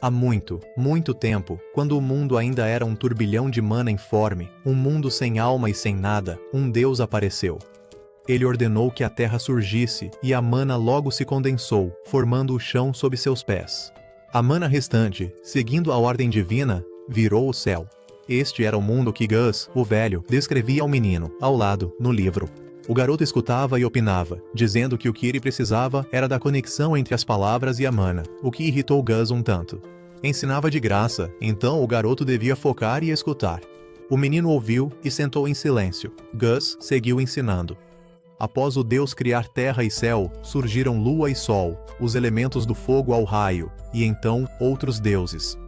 Há muito, muito tempo, quando o mundo ainda era um turbilhão de mana informe, um mundo sem alma e sem nada, um Deus apareceu. Ele ordenou que a terra surgisse, e a mana logo se condensou, formando o chão sob seus pés. A mana restante, seguindo a ordem divina, virou o céu. Este era o mundo que Gus, o velho, descrevia ao menino, ao lado, no livro. O garoto escutava e opinava, dizendo que o que ele precisava era da conexão entre as palavras e a mana, o que irritou Gus um tanto. Ensinava de graça, então o garoto devia focar e escutar. O menino ouviu e sentou em silêncio. Gus seguiu ensinando. Após o Deus criar terra e céu, surgiram lua e sol, os elementos do fogo ao raio, e então outros deuses.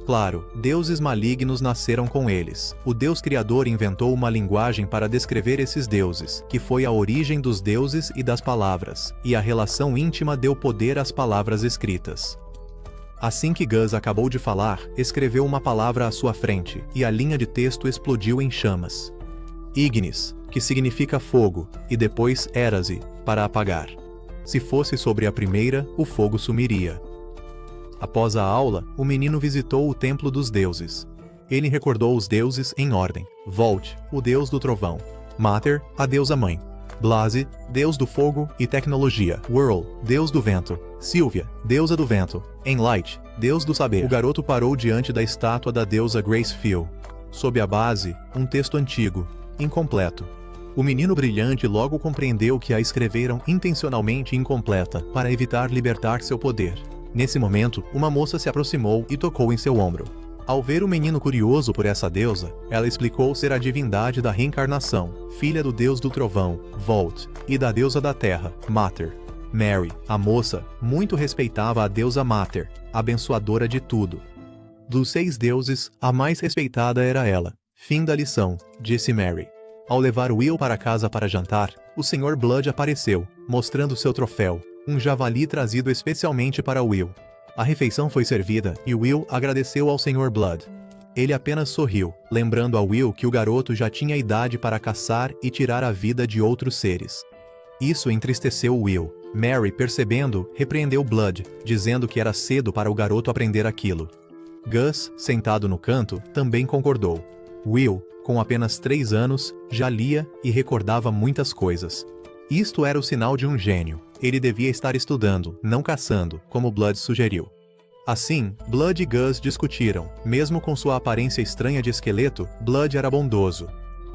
Claro, deuses malignos nasceram com eles. O Deus Criador inventou uma linguagem para descrever esses deuses, que foi a origem dos deuses e das palavras, e a relação íntima deu poder às palavras escritas. Assim que Gus acabou de falar, escreveu uma palavra à sua frente, e a linha de texto explodiu em chamas. Ignis, que significa fogo, e depois Erase, para apagar. Se fosse sobre a primeira, o fogo sumiria. Após a aula, o menino visitou o templo dos deuses. Ele recordou os deuses em ordem. Volt, o deus do trovão. Mater, a deusa mãe. Blase, deus do fogo e tecnologia. Whirl, deus do vento. Sylvia, deusa do vento. Enlight, deus do saber. O garoto parou diante da estátua da deusa Gracefield. Sob a base, um texto antigo, incompleto. O menino brilhante logo compreendeu que a escreveram intencionalmente incompleta, para evitar libertar seu poder. Nesse momento, uma moça se aproximou e tocou em seu ombro. Ao ver o menino curioso por essa deusa, ela explicou ser a divindade da reencarnação, filha do deus do trovão, Volt, e da deusa da terra, Mater. Mary, a moça, muito respeitava a deusa Mater, abençoadora de tudo. Dos 6 deuses, a mais respeitada era ela. Fim da lição, disse Mary. Ao levar Will para casa para jantar, o Sr. Blood apareceu, mostrando seu troféu, um javali trazido especialmente para Will. A refeição foi servida e Will agradeceu ao Sr. Blood. Ele apenas sorriu, lembrando a Will que o garoto já tinha idade para caçar e tirar a vida de outros seres. Isso entristeceu Will. Mary, percebendo, repreendeu Blood, dizendo que era cedo para o garoto aprender aquilo. Gus, sentado no canto, também concordou. Will, com apenas 3 anos, já lia e recordava muitas coisas. Isto era o sinal de um gênio. Ele devia estar estudando, não caçando, como Blood sugeriu. Assim, Blood e Gus discutiram. Mesmo com sua aparência estranha de esqueleto, Blood era bondoso.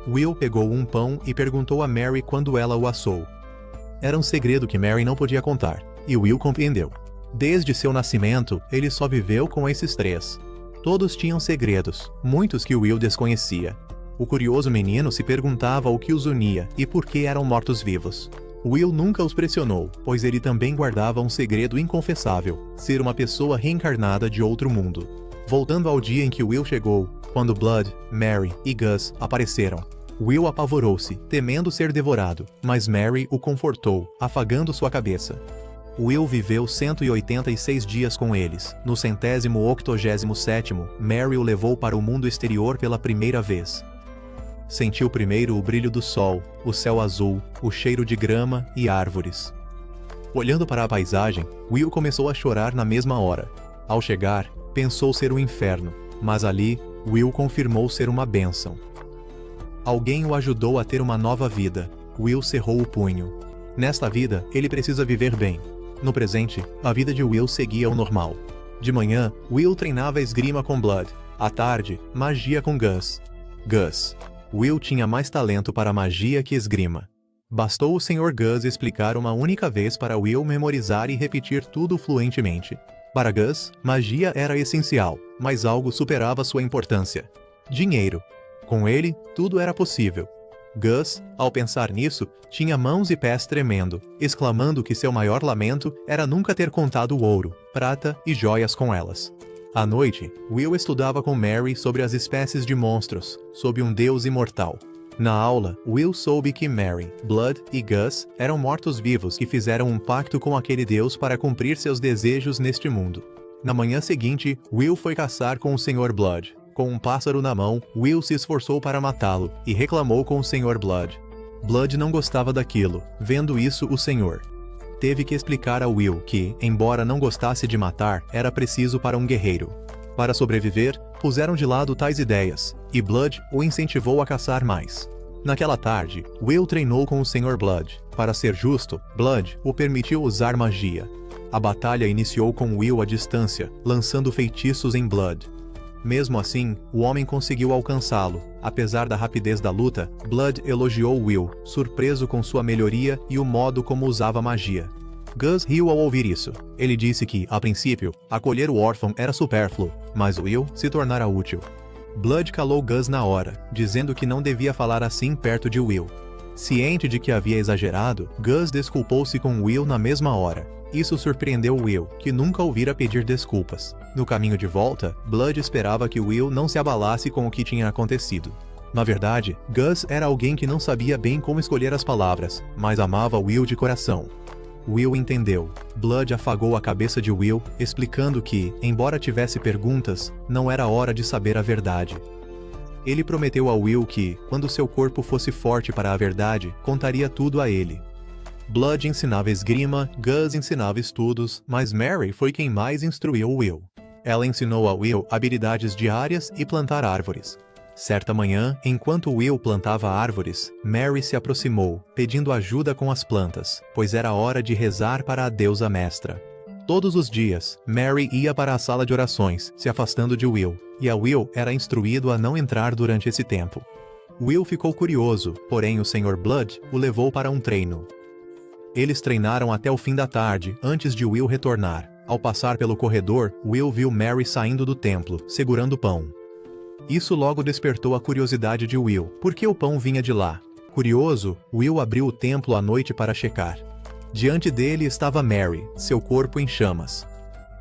Will pegou um pão e perguntou a Mary quando ela o assou. Era um segredo que Mary não podia contar, e Will compreendeu. Desde seu nascimento, ele só viveu com esses 3. Todos tinham segredos, muitos que Will desconhecia. O curioso menino se perguntava o que os unia e por que eram mortos-vivos. Will nunca os pressionou, pois ele também guardava um segredo inconfessável, ser uma pessoa reencarnada de outro mundo. Voltando ao dia em que Will chegou, quando Blood, Mary e Gus apareceram. Will apavorou-se, temendo ser devorado, mas Mary o confortou, afagando sua cabeça. Will viveu 186 dias com eles. No 187º, Mary o levou para o mundo exterior pela primeira vez. Sentiu primeiro o brilho do sol, o céu azul, o cheiro de grama e árvores. Olhando para a paisagem, Will começou a chorar na mesma hora. Ao chegar, pensou ser um inferno, mas ali, Will confirmou ser uma bênção. Alguém o ajudou a ter uma nova vida. Will cerrou o punho. Nesta vida, ele precisa viver bem. No presente, a vida de Will seguia o normal. De manhã, Will treinava esgrima com Blood. À tarde, magia com Gus. Will tinha mais talento para magia que esgrima. Bastou o Sr. Gus explicar uma única vez para Will memorizar e repetir tudo fluentemente. Para Gus, magia era essencial, mas algo superava sua importância: dinheiro. Com ele, tudo era possível. Gus, ao pensar nisso, tinha mãos e pés tremendo, exclamando que seu maior lamento era nunca ter contado ouro, prata e joias com elas. À noite, Will estudava com Mary sobre as espécies de monstros, sob um deus imortal. Na aula, Will soube que Mary, Blood e Gus eram mortos-vivos que fizeram um pacto com aquele deus para cumprir seus desejos neste mundo. Na manhã seguinte, Will foi caçar com o Sr. Blood. Com um pássaro na mão, Will se esforçou para matá-lo e reclamou com o Sr. Blood. Blood não gostava daquilo. Vendo isso, o Sr. teve que explicar a Will que, embora não gostasse de matar, era preciso para um guerreiro. Para sobreviver, puseram de lado tais ideias, e Blood o incentivou a caçar mais. Naquela tarde, Will treinou com o Sr. Blood. Para ser justo, Blood o permitiu usar magia. A batalha iniciou com Will à distância, lançando feitiços em Blood. Mesmo assim, o homem conseguiu alcançá-lo. Apesar da rapidez da luta, Blood elogiou Will, surpreso com sua melhoria e o modo como usava magia. Gus riu ao ouvir isso. Ele disse que, a princípio, acolher o órfão era supérfluo, mas Will se tornara útil. Blood calou Gus na hora, dizendo que não devia falar assim perto de Will. Ciente de que havia exagerado, Gus desculpou-se com Will na mesma hora. Isso surpreendeu Will, que nunca ouvira pedir desculpas. No caminho de volta, Blood esperava que Will não se abalasse com o que tinha acontecido. Na verdade, Gus era alguém que não sabia bem como escolher as palavras, mas amava Will de coração. Will entendeu. Blood afagou a cabeça de Will, explicando que, embora tivesse perguntas, não era hora de saber a verdade. Ele prometeu a Will que, quando seu corpo fosse forte para a verdade, contaria tudo a ele. Blood ensinava esgrima, Gus ensinava estudos, mas Mary foi quem mais instruiu Will. Ela ensinou a Will habilidades diárias e plantar árvores. Certa manhã, enquanto Will plantava árvores, Mary se aproximou, pedindo ajuda com as plantas, pois era hora de rezar para a deusa mestra. Todos os dias, Mary ia para a sala de orações, se afastando de Will, e a Will era instruído a não entrar durante esse tempo. Will ficou curioso, porém o Sr. Blood o levou para um treino. Eles treinaram até o fim da tarde, antes de Will retornar. Ao passar pelo corredor, Will viu Mary saindo do templo, segurando pão. Isso logo despertou a curiosidade de Will, porque o pão vinha de lá. Curioso, Will abriu o templo à noite para checar. Diante dele estava Mary, seu corpo em chamas.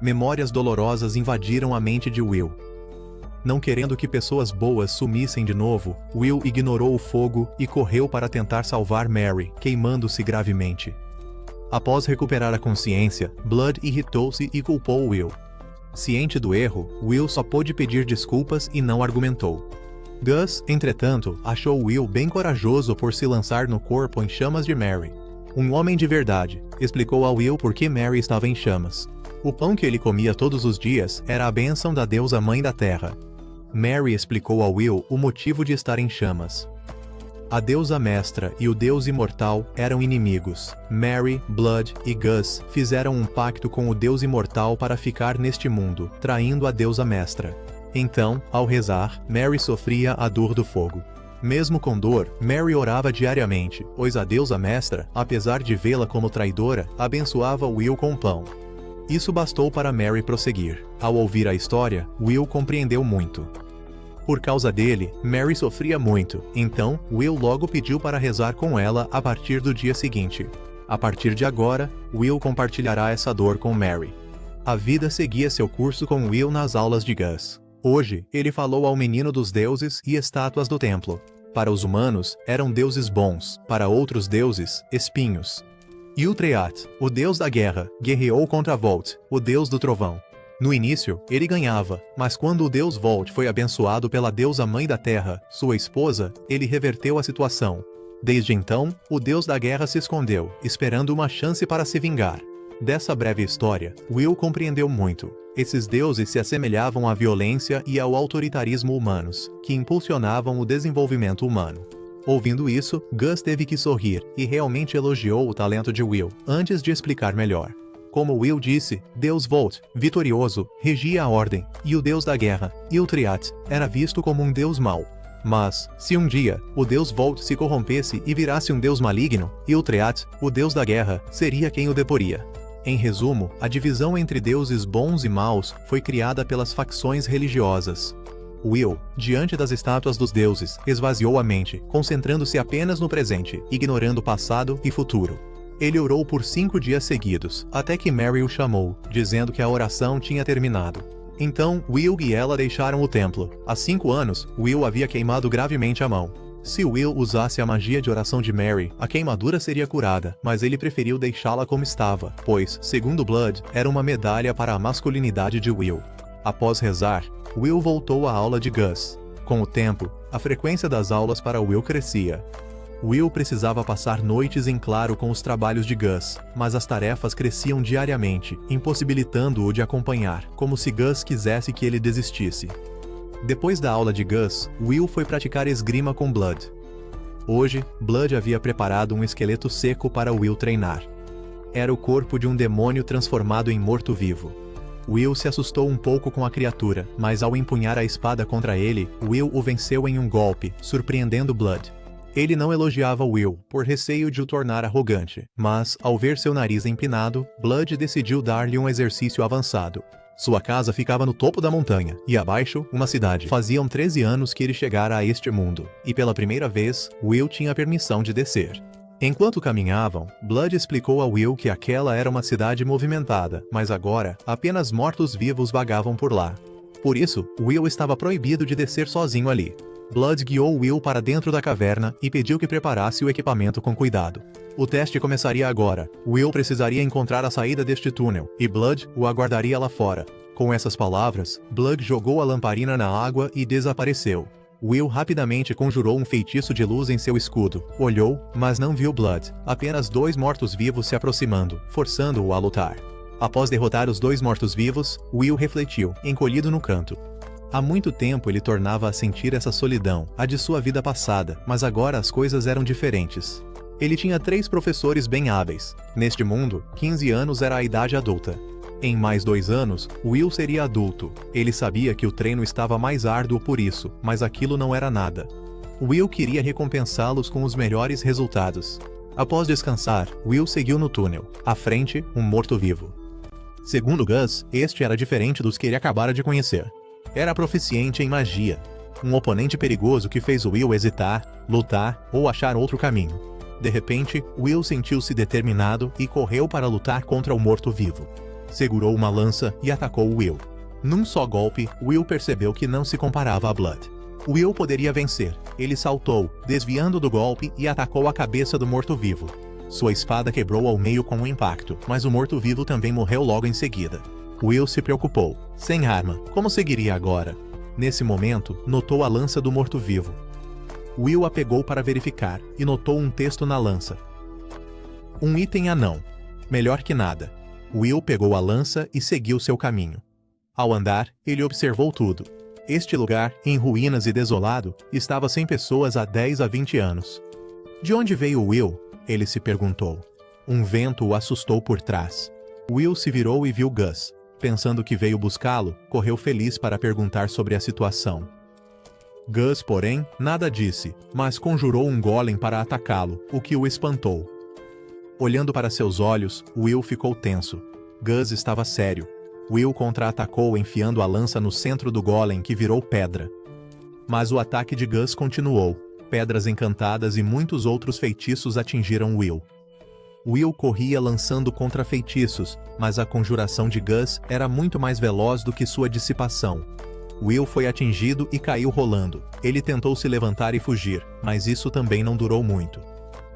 Memórias dolorosas invadiram a mente de Will. Não querendo que pessoas boas sumissem de novo, Will ignorou o fogo e correu para tentar salvar Mary, queimando-se gravemente. Após recuperar a consciência, Blood irritou-se e culpou Will. Ciente do erro, Will só pôde pedir desculpas e não argumentou. Gus, entretanto, achou Will bem corajoso por se lançar no corpo em chamas de Mary. Um homem de verdade, explicou a Will por que Mary estava em chamas. O pão que ele comia todos os dias era a bênção da deusa mãe da terra. Mary explicou a Will o motivo de estar em chamas. A deusa mestra e o deus imortal eram inimigos. Mary, Blood e Gus fizeram um pacto com o deus imortal para ficar neste mundo, traindo a deusa mestra. Então, ao rezar, Mary sofria a dor do fogo. Mesmo com dor, Mary orava diariamente, pois a deusa mestra, apesar de vê-la como traidora, abençoava Will com pão. Isso bastou para Mary prosseguir. Ao ouvir a história, Will compreendeu muito. Por causa dele, Mary sofria muito, então Will logo pediu para rezar com ela a partir do dia seguinte. A partir de agora, Will compartilhará essa dor com Mary. A vida seguia seu curso com Will nas aulas de Gus. Hoje, ele falou ao menino dos deuses e estátuas do templo. Para os humanos, eram deuses bons, para outros deuses, espinhos. Yultreat, o deus da guerra, guerreou contra Volt, o deus do trovão. No início, ele ganhava, mas quando o deus Volt foi abençoado pela deusa mãe da terra, sua esposa, ele reverteu a situação. Desde então, o deus da guerra se escondeu, esperando uma chance para se vingar. Dessa breve história, Will compreendeu muito. Esses deuses se assemelhavam à violência e ao autoritarismo humanos, que impulsionavam o desenvolvimento humano. Ouvindo isso, Gus teve que sorrir e realmente elogiou o talento de Will, antes de explicar melhor. Como Will disse, Deus Volt, vitorioso, regia a ordem, e o deus da guerra, Yultreat, era visto como um deus mau. Mas, se um dia, o deus Volt se corrompesse e virasse um deus maligno, Yultreat, o deus da guerra, seria quem o deporia. Em resumo, a divisão entre deuses bons e maus foi criada pelas facções religiosas. Will, diante das estátuas dos deuses, esvaziou a mente, concentrando-se apenas no presente, ignorando o passado e futuro. Ele orou por 5 dias seguidos, até que Mary o chamou, dizendo que a oração tinha terminado. Então, Will e ela deixaram o templo. Há 5 anos, Will havia queimado gravemente a mão. Se Will usasse a magia de oração de Mary, a queimadura seria curada, mas ele preferiu deixá-la como estava, pois, segundo Blood, era uma medalha para a masculinidade de Will. Após rezar, Will voltou à aula de Gus. Com o tempo, a frequência das aulas para Will crescia. Will precisava passar noites em claro com os trabalhos de Gus, mas as tarefas cresciam diariamente, impossibilitando-o de acompanhar, como se Gus quisesse que ele desistisse. Depois da aula de Gus, Will foi praticar esgrima com Blood. Hoje, Blood havia preparado um esqueleto seco para Will treinar. Era o corpo de um demônio transformado em morto-vivo. Will se assustou um pouco com a criatura, mas ao empunhar a espada contra ele, Will o venceu em um golpe, surpreendendo Blood. Ele não elogiava Will, por receio de o tornar arrogante, mas, ao ver seu nariz empinado, Blood decidiu dar-lhe um exercício avançado. Sua casa ficava no topo da montanha, e abaixo, uma cidade. Faziam 13 anos que ele chegara a este mundo, e pela primeira vez, Will tinha permissão de descer. Enquanto caminhavam, Blood explicou a Will que aquela era uma cidade movimentada, mas agora, apenas mortos-vivos vagavam por lá. Por isso, Will estava proibido de descer sozinho ali. Blood guiou Will para dentro da caverna e pediu que preparasse o equipamento com cuidado. O teste começaria agora. Will precisaria encontrar a saída deste túnel, e Blood o aguardaria lá fora. Com essas palavras, Blood jogou a lamparina na água e desapareceu. Will rapidamente conjurou um feitiço de luz em seu escudo. Olhou, mas não viu Blood, apenas 2 mortos-vivos se aproximando, forçando-o a lutar. Após derrotar os 2 mortos-vivos, Will refletiu, encolhido no canto. Há muito tempo ele tornava a sentir essa solidão, a de sua vida passada, mas agora as coisas eram diferentes. Ele tinha 3 professores bem hábeis. Neste mundo, 15 anos era a idade adulta. Em mais 2 anos, Will seria adulto. Ele sabia que o treino estava mais árduo por isso, mas aquilo não era nada. Will queria recompensá-los com os melhores resultados. Após descansar, Will seguiu no túnel. À frente, um morto-vivo. Segundo Gus, este era diferente dos que ele acabara de conhecer. Era proficiente em magia. Um oponente perigoso que fez Will hesitar, lutar ou achar outro caminho. De repente, Will sentiu-se determinado e correu para lutar contra o morto-vivo. Segurou uma lança e atacou Will. Num só golpe, Will percebeu que não se comparava a Blood. Will poderia vencer. Ele saltou, desviando do golpe e atacou a cabeça do morto-vivo. Sua espada quebrou ao meio com um impacto, mas o morto-vivo também morreu logo em seguida. Will se preocupou. Sem arma, como seguiria agora? Nesse momento, notou a lança do morto-vivo. Will a pegou para verificar, e notou um texto na lança. Um item anão. Melhor que nada. Will pegou a lança e seguiu seu caminho. Ao andar, ele observou tudo. Este lugar, em ruínas e desolado, estava sem pessoas há 10 a 20 anos. De onde veio Will? Ele se perguntou. Um vento o assustou por trás. Will se virou e viu Gus. Pensando que veio buscá-lo, correu feliz para perguntar sobre a situação. Gus, porém, nada disse, mas conjurou um golem para atacá-lo, o que o espantou. Olhando para seus olhos, Will ficou tenso. Gus estava sério. Will contra-atacou enfiando a lança no centro do golem que virou pedra. Mas o ataque de Gus continuou. Pedras encantadas e muitos outros feitiços atingiram Will. Will corria lançando contra feitiços, mas a conjuração de Gus era muito mais veloz do que sua dissipação. Will foi atingido e caiu rolando. Ele tentou se levantar e fugir, mas isso também não durou muito.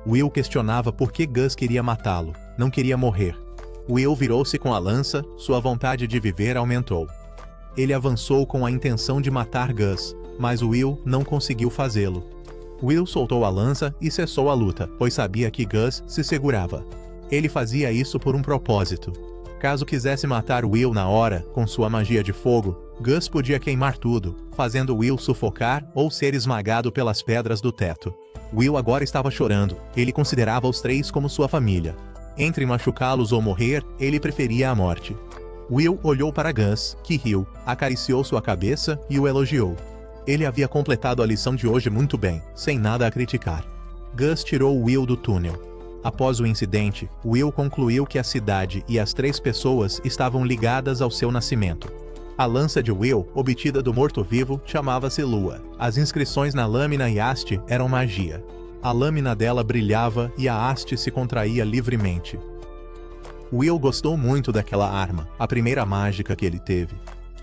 Will questionava por que Gus queria matá-lo. Não queria morrer. Will virou-se com a lança, sua vontade de viver aumentou. Ele avançou com a intenção de matar Gus, mas Will não conseguiu fazê-lo. Will soltou a lança e cessou a luta, pois sabia que Gus se segurava. Ele fazia isso por um propósito. Caso quisesse matar Will na hora, com sua magia de fogo, Gus podia queimar tudo, fazendo Will sufocar ou ser esmagado pelas pedras do teto. Will agora estava chorando. Ele considerava os 3 como sua família. Entre machucá-los ou morrer, ele preferia a morte. Will olhou para Gus, que riu, acariciou sua cabeça e o elogiou. Ele havia completado a lição de hoje muito bem, sem nada a criticar. Gus tirou Will do túnel. Após o incidente, Will concluiu que a cidade e as 3 pessoas estavam ligadas ao seu nascimento. A lança de Will, obtida do morto-vivo, chamava-se Lua. As inscrições na lâmina e haste eram magia. A lâmina dela brilhava e a haste se contraía livremente. Will gostou muito daquela arma, a primeira mágica que ele teve.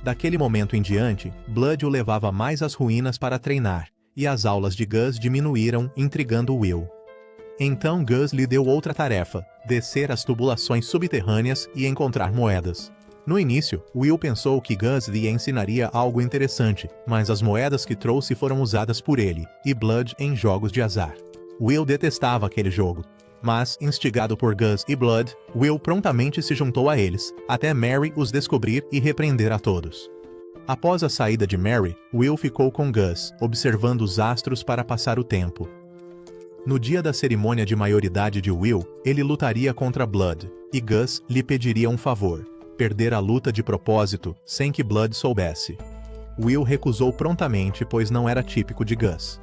Daquele momento em diante, Blood o levava mais às ruínas para treinar, e as aulas de Gus diminuíram, intrigando Will. Então Gus lhe deu outra tarefa, descer as tubulações subterrâneas e encontrar moedas. No início, Will pensou que Gus lhe ensinaria algo interessante, mas as moedas que trouxe foram usadas por ele, e Blood em jogos de azar. Will detestava aquele jogo. Mas, instigado por Gus e Blood, Will prontamente se juntou a eles, até Mary os descobrir e repreender a todos. Após a saída de Mary, Will ficou com Gus, observando os astros para passar o tempo. No dia da cerimônia de maioridade de Will, ele lutaria contra Blood, e Gus lhe pediria um favor: perder a luta de propósito, sem que Blood soubesse. Will recusou prontamente, pois não era típico de Gus.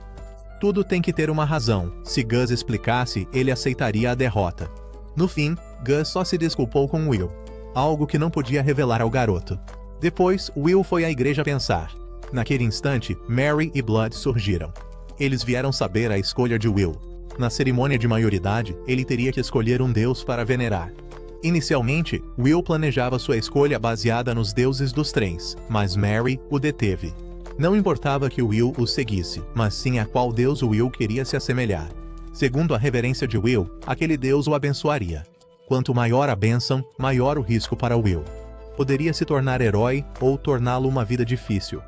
Tudo tem que ter uma razão. Se Gus explicasse, ele aceitaria a derrota. No fim, Gus só se desculpou com Will, algo que não podia revelar ao garoto. Depois, Will foi à igreja pensar. Naquele instante, Mary e Blood surgiram. Eles vieram saber a escolha de Will. Na cerimônia de maioridade, ele teria que escolher um deus para venerar. Inicialmente, Will planejava sua escolha baseada nos deuses dos trens, mas Mary o deteve. Não importava que Will o seguisse, mas sim a qual deus Will queria se assemelhar. Segundo a reverência de Will, aquele deus o abençoaria. Quanto maior a bênção, maior o risco para Will. Poderia se tornar herói ou torná-lo uma vida difícil.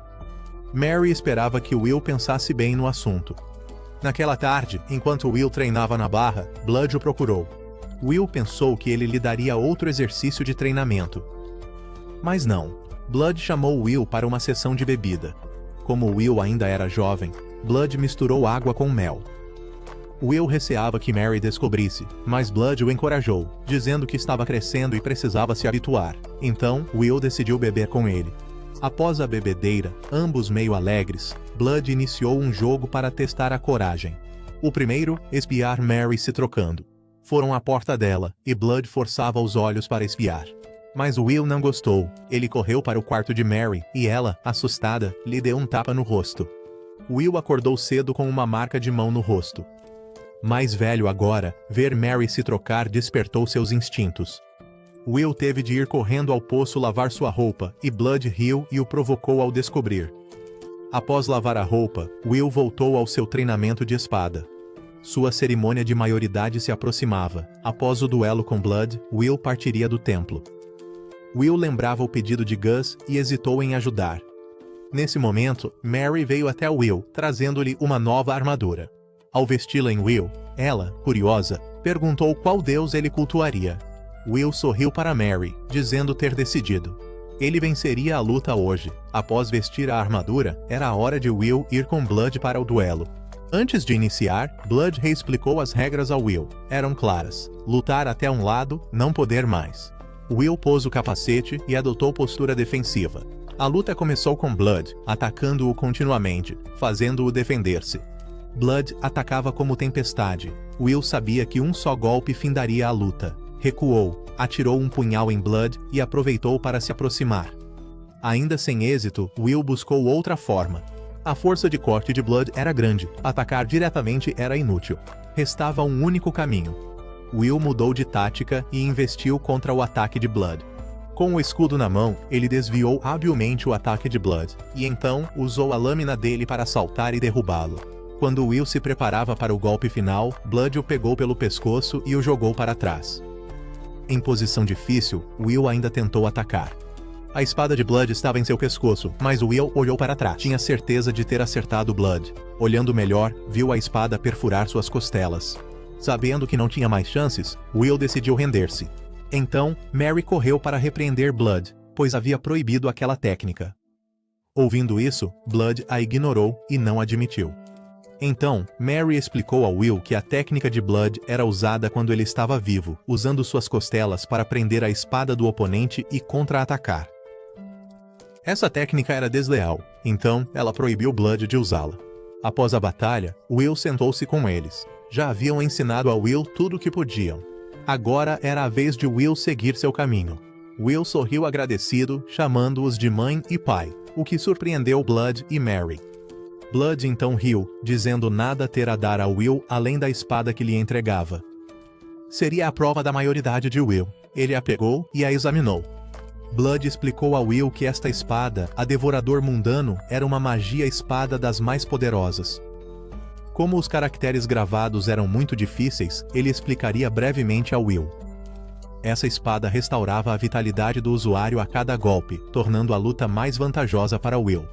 Mary esperava que Will pensasse bem no assunto. Naquela tarde, enquanto Will treinava na barra, Blood o procurou. Will pensou que ele lhe daria outro exercício de treinamento. Mas não. Blood chamou Will para uma sessão de bebida. Como Will ainda era jovem, Blood misturou água com mel. Will receava que Mary descobrisse, mas Blood o encorajou, dizendo que estava crescendo e precisava se habituar. Então, Will decidiu beber com ele. Após a bebedeira, ambos meio alegres, Blood iniciou um jogo para testar a coragem. O primeiro, espiar Mary se trocando. Foram à porta dela, e Blood forçava os olhos para espiar. Mas Will não gostou. Ele correu para o quarto de Mary, e ela, assustada, lhe deu um tapa no rosto. Will acordou cedo com uma marca de mão no rosto. Mais velho agora, ver Mary se trocar despertou seus instintos. Will teve de ir correndo ao poço lavar sua roupa, e Blood riu e o provocou ao descobrir. Após lavar a roupa, Will voltou ao seu treinamento de espada. Sua cerimônia de maioridade se aproximava. Após o duelo com Blood, Will partiria do templo. Will lembrava o pedido de Gus e hesitou em ajudar. Nesse momento, Mary veio até Will, trazendo-lhe uma nova armadura. Ao vesti-la em Will, ela, curiosa, perguntou qual deus ele cultuaria. Will sorriu para Mary, dizendo ter decidido. Ele venceria a luta hoje. Após vestir a armadura, era a hora de Will ir com Blood para o duelo. Antes de iniciar, Blood reexplicou as regras ao Will. Eram claras: lutar até um lado, não poder mais. Will pôs o capacete e adotou postura defensiva. A luta começou com Blood, atacando-o continuamente, fazendo-o defender-se. Blood atacava como tempestade. Will sabia que um só golpe findaria a luta. Recuou, atirou um punhal em Blood e aproveitou para se aproximar. Ainda sem êxito, Will buscou outra forma. A força de corte de Blood era grande, atacar diretamente era inútil. Restava um único caminho. Will mudou de tática e investiu contra o ataque de Blood. Com o escudo na mão, ele desviou habilmente o ataque de Blood, e então usou a lâmina dele para assaltar e derrubá-lo. Quando Will se preparava para o golpe final, Blood o pegou pelo pescoço e o jogou para trás. Em posição difícil, Will ainda tentou atacar. A espada de Blood estava em seu pescoço, mas Will olhou para trás. Tinha certeza de ter acertado Blood. Olhando melhor, viu a espada perfurar suas costelas. Sabendo que não tinha mais chances, Will decidiu render-se. Então, Mary correu para repreender Blood, pois havia proibido aquela técnica. Ouvindo isso, Blood a ignorou e não admitiu. Então, Mary explicou a Will que a técnica de Blood era usada quando ele estava vivo, usando suas costelas para prender a espada do oponente e contra-atacar. Essa técnica era desleal, então ela proibiu Blood de usá-la. Após a batalha, Will sentou-se com eles. Já haviam ensinado a Will tudo o que podiam. Agora era a vez de Will seguir seu caminho. Will sorriu agradecido, chamando-os de mãe e pai, o que surpreendeu Blood e Mary. Blood então riu, dizendo nada ter a dar a Will além da espada que lhe entregava. Seria a prova da maioridade de Will. Ele a pegou e a examinou. Blood explicou a Will que esta espada, a Devorador Mundano, era uma magia-espada das mais poderosas. Como os caracteres gravados eram muito difíceis, ele explicaria brevemente a Will. Essa espada restaurava a vitalidade do usuário a cada golpe, tornando a luta mais vantajosa para Will.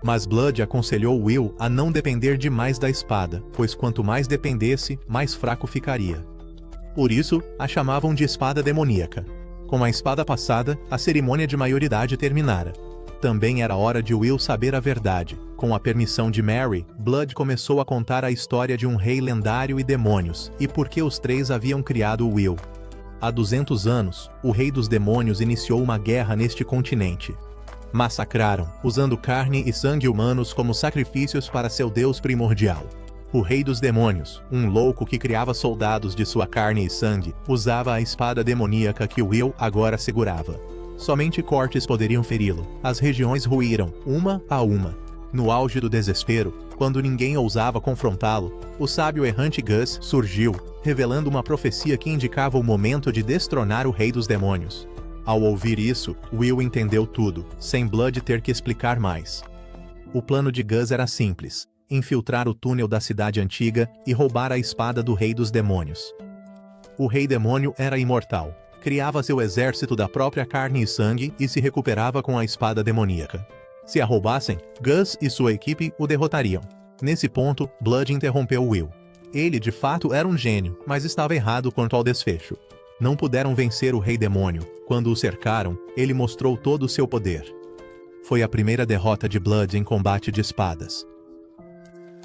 Mas Blood aconselhou Will a não depender demais da espada, pois quanto mais dependesse, mais fraco ficaria. Por isso, a chamavam de espada demoníaca. Com a espada passada, a cerimônia de maioridade terminara. Também era hora de Will saber a verdade. Com a permissão de Mary, Blood começou a contar a história de um rei lendário e demônios, e por que os três haviam criado Will. Há 200 anos, o rei dos demônios iniciou uma guerra neste continente. Massacraram, usando carne e sangue humanos como sacrifícios para seu deus primordial. O rei dos demônios, um louco que criava soldados de sua carne e sangue, usava a espada demoníaca que Will agora segurava. Somente cortes poderiam feri-lo. As regiões ruíram, uma a uma. No auge do desespero, quando ninguém ousava confrontá-lo, o sábio errante Gus surgiu, revelando uma profecia que indicava o momento de destronar o rei dos demônios. Ao ouvir isso, Will entendeu tudo, sem Blood ter que explicar mais. O plano de Gus era simples: infiltrar o túnel da cidade antiga e roubar a espada do rei dos demônios. O rei demônio era imortal. Criava seu exército da própria carne e sangue e se recuperava com a espada demoníaca. Se a roubassem, Gus e sua equipe o derrotariam. Nesse ponto, Blood interrompeu Will. Ele de fato era um gênio, mas estava errado quanto ao desfecho. Não puderam vencer o rei demônio. Quando o cercaram, ele mostrou todo o seu poder. Foi a primeira derrota de Blood em combate de espadas.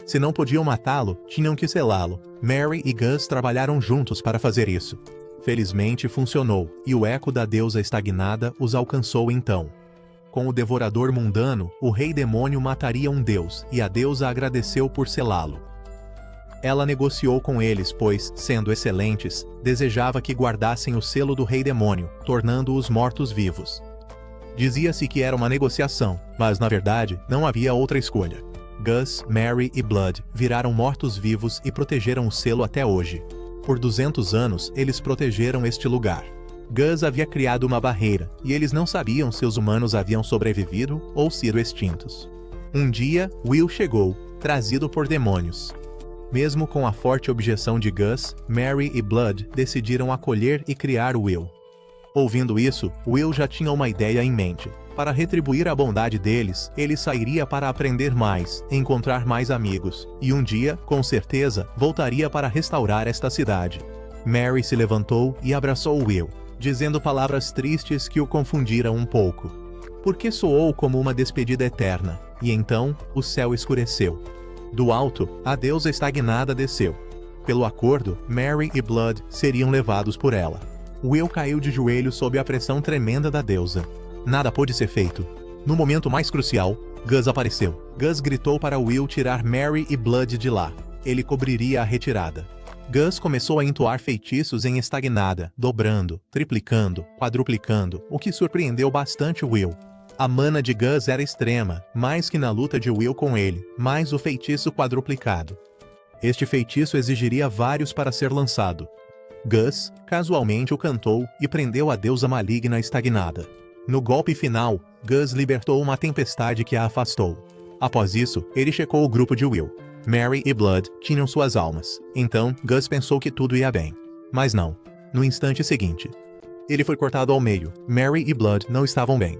Se não podiam matá-lo, tinham que selá-lo. Mary e Gus trabalharam juntos para fazer isso. Felizmente funcionou, e o eco da deusa estagnada os alcançou então. Com o devorador mundano, o rei demônio mataria um deus, e a deusa agradeceu por selá-lo. Ela negociou com eles, pois, sendo excelentes, desejava que guardassem o selo do rei demônio, tornando-os mortos-vivos. Dizia-se que era uma negociação, mas na verdade não havia outra escolha. Gus, Mary e Blood viraram mortos-vivos e protegeram o selo até hoje. Por 200 anos, eles protegeram este lugar. Gus havia criado uma barreira, e eles não sabiam se os humanos haviam sobrevivido ou sido extintos. Um dia, Will chegou, trazido por demônios. Mesmo com a forte objeção de Gus, Mary e Blood decidiram acolher e criar Will. Ouvindo isso, Will já tinha uma ideia em mente. Para retribuir a bondade deles, ele sairia para aprender mais, encontrar mais amigos, e um dia, com certeza, voltaria para restaurar esta cidade. Mary se levantou e abraçou Will, dizendo palavras tristes que o confundiram um pouco. Porque soou como uma despedida eterna, e então, o céu escureceu. Do alto, a deusa estagnada desceu. Pelo acordo, Mary e Blood seriam levados por ela. Will caiu de joelhos sob a pressão tremenda da deusa. Nada pôde ser feito. No momento mais crucial, Gus apareceu. Gus gritou para Will tirar Mary e Blood de lá. Ele cobriria a retirada. Gus começou a entoar feitiços em estagnada, dobrando, triplicando, quadruplicando, o que surpreendeu bastante Will. A mana de Gus era extrema, mais que na luta de Will com ele, mais o feitiço quadruplicado. Este feitiço exigiria vários para ser lançado. Gus, casualmente o cantou e prendeu a deusa maligna estagnada. No golpe final, Gus libertou uma tempestade que a afastou. Após isso, ele checou o grupo de Will. Mary e Blood tinham suas almas. Então, Gus pensou que tudo ia bem. Mas não. No instante seguinte, ele foi cortado ao meio. Mary e Blood não estavam bem.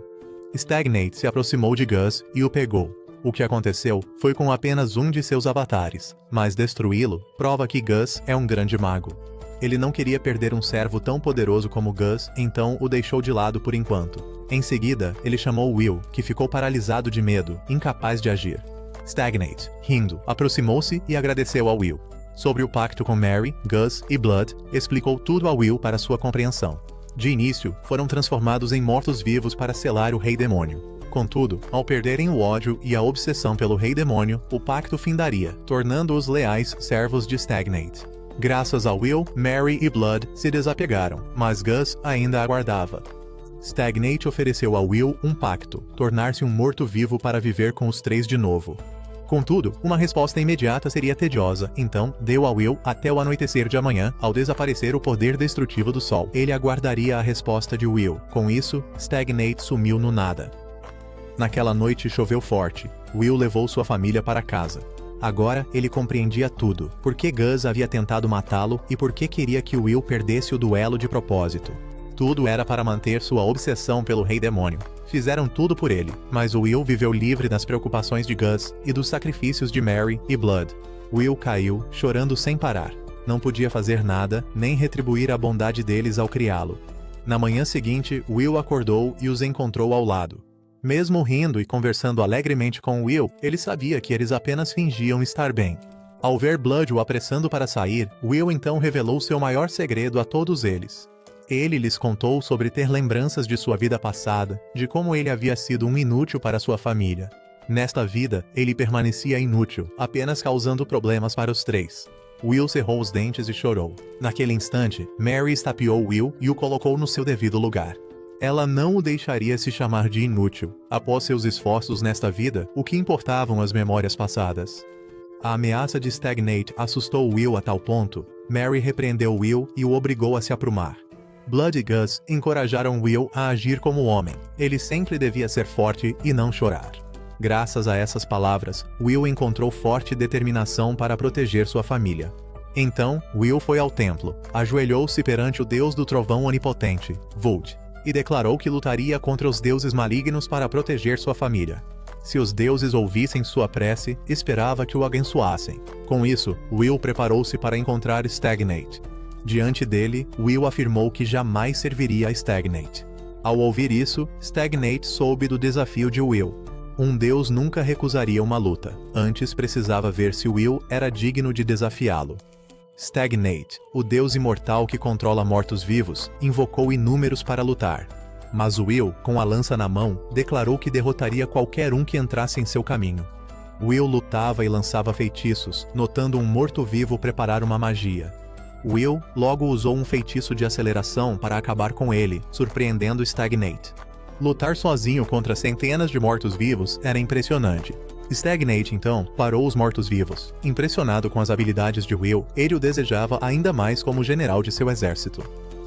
Stagnate se aproximou de Gus e o pegou. O que aconteceu foi com apenas um de seus avatares, mas destruí-lo prova que Gus é um grande mago. Ele não queria perder um servo tão poderoso como Gus, então o deixou de lado por enquanto. Em seguida, ele chamou Will, que ficou paralisado de medo, incapaz de agir. Stagnate, rindo, aproximou-se e agradeceu a Will. Sobre o pacto com Mary, Gus e Blood, explicou tudo a Will para sua compreensão. De início, foram transformados em mortos-vivos para selar o Rei Demônio. Contudo, ao perderem o ódio e a obsessão pelo Rei Demônio, o pacto findaria, tornando-os leais servos de Stagnate. Graças a Will, Mary e Blood se desapegaram, mas Gus ainda aguardava. Stagnate ofereceu a Will um pacto, tornar-se um morto-vivo para viver com os três de novo. Contudo, uma resposta imediata seria tediosa, então deu a Will até o anoitecer de amanhã. Ao desaparecer o poder destrutivo do sol, ele aguardaria a resposta de Will. Com isso, Stagnate sumiu no nada. Naquela noite choveu forte. Will levou sua família para casa. Agora ele compreendia tudo: por que Gus havia tentado matá-lo e por que queria que Will perdesse o duelo de propósito. Tudo era para manter sua obsessão pelo Rei Demônio. Fizeram tudo por ele, mas Will viveu livre das preocupações de Gus e dos sacrifícios de Mary e Blood. Will caiu, chorando sem parar. Não podia fazer nada, nem retribuir a bondade deles ao criá-lo. Na manhã seguinte, Will acordou e os encontrou ao lado. Mesmo rindo e conversando alegremente com Will, ele sabia que eles apenas fingiam estar bem. Ao ver Blood o apressando para sair, Will então revelou seu maior segredo a todos eles. Ele lhes contou sobre ter lembranças de sua vida passada, de como ele havia sido um inútil para sua família. Nesta vida, ele permanecia inútil, apenas causando problemas para os três. Will cerrou os dentes e chorou. Naquele instante, Mary estapeou Will e o colocou no seu devido lugar. Ela não o deixaria se chamar de inútil. Após seus esforços nesta vida, o que importavam as memórias passadas? A ameaça de Stagnate assustou Will a tal ponto. Mary repreendeu Will e o obrigou a se aprumar. Blood e Gus encorajaram Will a agir como homem. Ele sempre devia ser forte e não chorar. Graças a essas palavras, Will encontrou forte determinação para proteger sua família. Então, Will foi ao templo, ajoelhou-se perante o Deus do Trovão Onipotente, Vult, e declarou que lutaria contra os deuses malignos para proteger sua família. Se os deuses ouvissem sua prece, esperava que o abençoassem. Com isso, Will preparou-se para encontrar Stagnate. Diante dele, Will afirmou que jamais serviria a Stagnate. Ao ouvir isso, Stagnate soube do desafio de Will. Um deus nunca recusaria uma luta, antes precisava ver se Will era digno de desafiá-lo. Stagnate, o deus imortal que controla mortos-vivos, invocou inúmeros para lutar. Mas Will, com a lança na mão, declarou que derrotaria qualquer um que entrasse em seu caminho. Will lutava e lançava feitiços, notando um morto-vivo preparar uma magia. Will logo usou um feitiço de aceleração para acabar com ele, surpreendendo Stagnate. Lutar sozinho contra centenas de mortos-vivos era impressionante. Stagnate, então, parou os mortos-vivos. Impressionado com as habilidades de Will, ele o desejava ainda mais como general de seu exército.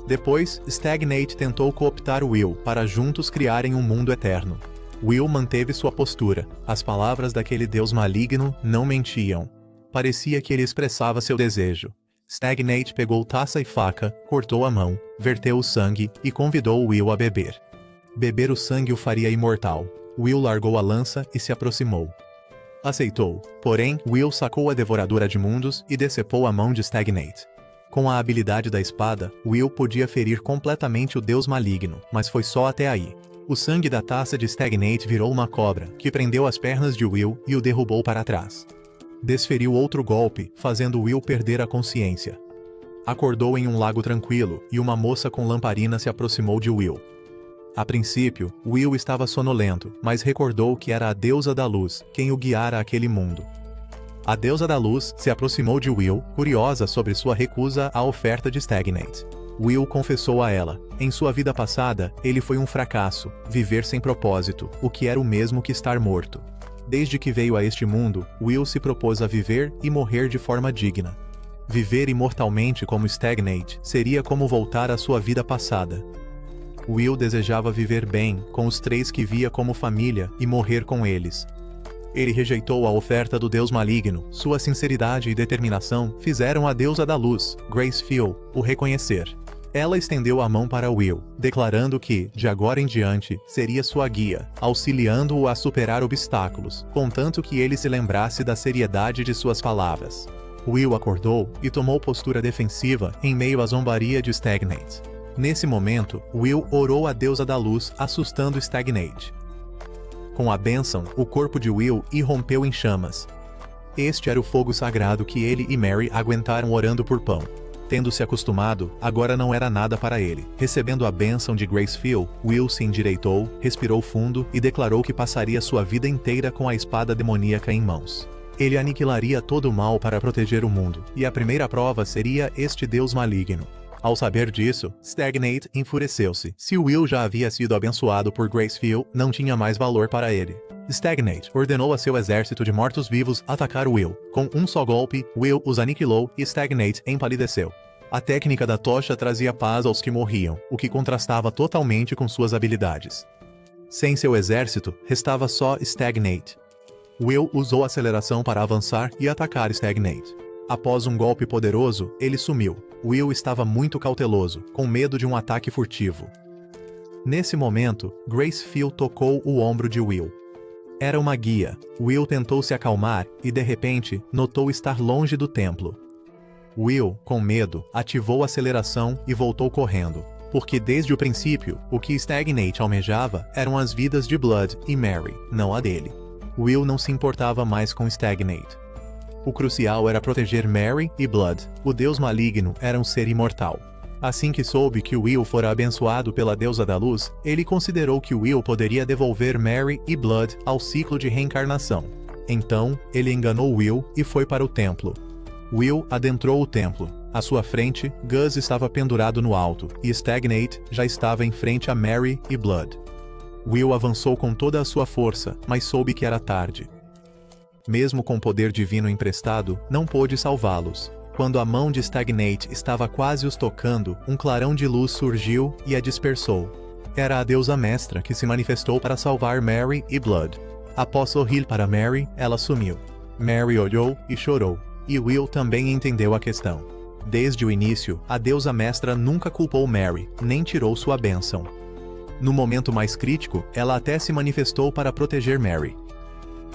Depois, Stagnate tentou cooptar Will para juntos criarem um mundo eterno. Will manteve sua postura. As palavras daquele deus maligno não mentiam. Parecia que ele expressava seu desejo. Stagnate pegou taça e faca, cortou a mão, verteu o sangue e convidou Will a beber. Beber o sangue o faria imortal. Will largou a lança e se aproximou. Aceitou. Porém, Will sacou a devoradora de mundos e decepou a mão de Stagnate. Com a habilidade da espada, Will podia ferir completamente o deus maligno, mas foi só até aí. O sangue da taça de Stagnate virou uma cobra, que prendeu as pernas de Will e o derrubou para trás. Desferiu outro golpe, fazendo Will perder a consciência. Acordou em um lago tranquilo, e uma moça com lamparina se aproximou de Will. A princípio, Will estava sonolento, mas recordou que era a deusa da luz quem o guiara àquele mundo. A deusa da luz se aproximou de Will, curiosa sobre sua recusa à oferta de Stagnate. Will confessou a ela. Em sua vida passada, ele foi um fracasso, viver sem propósito, o que era o mesmo que estar morto. Desde que veio a este mundo, Will se propôs a viver e morrer de forma digna. Viver imortalmente como Stagnate seria como voltar à sua vida passada. Will desejava viver bem com os três que via como família e morrer com eles. Ele rejeitou a oferta do deus maligno. Sua sinceridade e determinação fizeram a deusa da luz, Gracefield, o reconhecer. Ela estendeu a mão para Will, declarando que, de agora em diante, seria sua guia, auxiliando-o a superar obstáculos, contanto que ele se lembrasse da seriedade de suas palavras. Will acordou e tomou postura defensiva em meio à zombaria de Stagnate. Nesse momento, Will orou à deusa da luz, assustando Stagnate. Com a bênção, o corpo de Will irrompeu em chamas. Este era o fogo sagrado que ele e Mary aguentaram orando por pão. Tendo se acostumado, agora não era nada para ele. Recebendo a bênção de Gracefield, Will se endireitou, respirou fundo e declarou que passaria sua vida inteira com a espada demoníaca em mãos. Ele aniquilaria todo o mal para proteger o mundo, e a primeira prova seria este deus maligno. Ao saber disso, Stagnate enfureceu-se. Se Will já havia sido abençoado por Gracefield, não tinha mais valor para ele. Stagnate ordenou a seu exército de mortos-vivos atacar Will. Com um só golpe, Will os aniquilou e Stagnate empalideceu. A técnica da tocha trazia paz aos que morriam, o que contrastava totalmente com suas habilidades. Sem seu exército, restava só Stagnate. Will usou a aceleração para avançar e atacar Stagnate. Após um golpe poderoso, ele sumiu. Will estava muito cauteloso, com medo de um ataque furtivo. Nesse momento, Gracefield tocou o ombro de Will. Era uma guia. Will tentou se acalmar e, de repente, notou estar longe do templo. Will, com medo, ativou a aceleração e voltou correndo, porque desde o princípio, o que Stagnate almejava eram as vidas de Blood e Mary, não a dele. Will não se importava mais com Stagnate. O crucial era proteger Mary e Blood. O deus maligno era um ser imortal. Assim que soube que Will fora abençoado pela deusa da luz, ele considerou que Will poderia devolver Mary e Blood ao ciclo de reencarnação. Então, ele enganou Will e foi para o templo. Will adentrou o templo. À sua frente, Gus estava pendurado no alto, e Stagnate já estava em frente a Mary e Blood. Will avançou com toda a sua força, mas soube que era tarde. Mesmo com poder divino emprestado, não pôde salvá-los. Quando a mão de Stagnate estava quase os tocando, um clarão de luz surgiu e a dispersou. Era a deusa mestra que se manifestou para salvar Mary e Blood. Após sorrir para Mary, ela sumiu. Mary olhou e chorou, e Will também entendeu a questão. Desde o início, a deusa mestra nunca culpou Mary, nem tirou sua bênção. No momento mais crítico, ela até se manifestou para proteger Mary.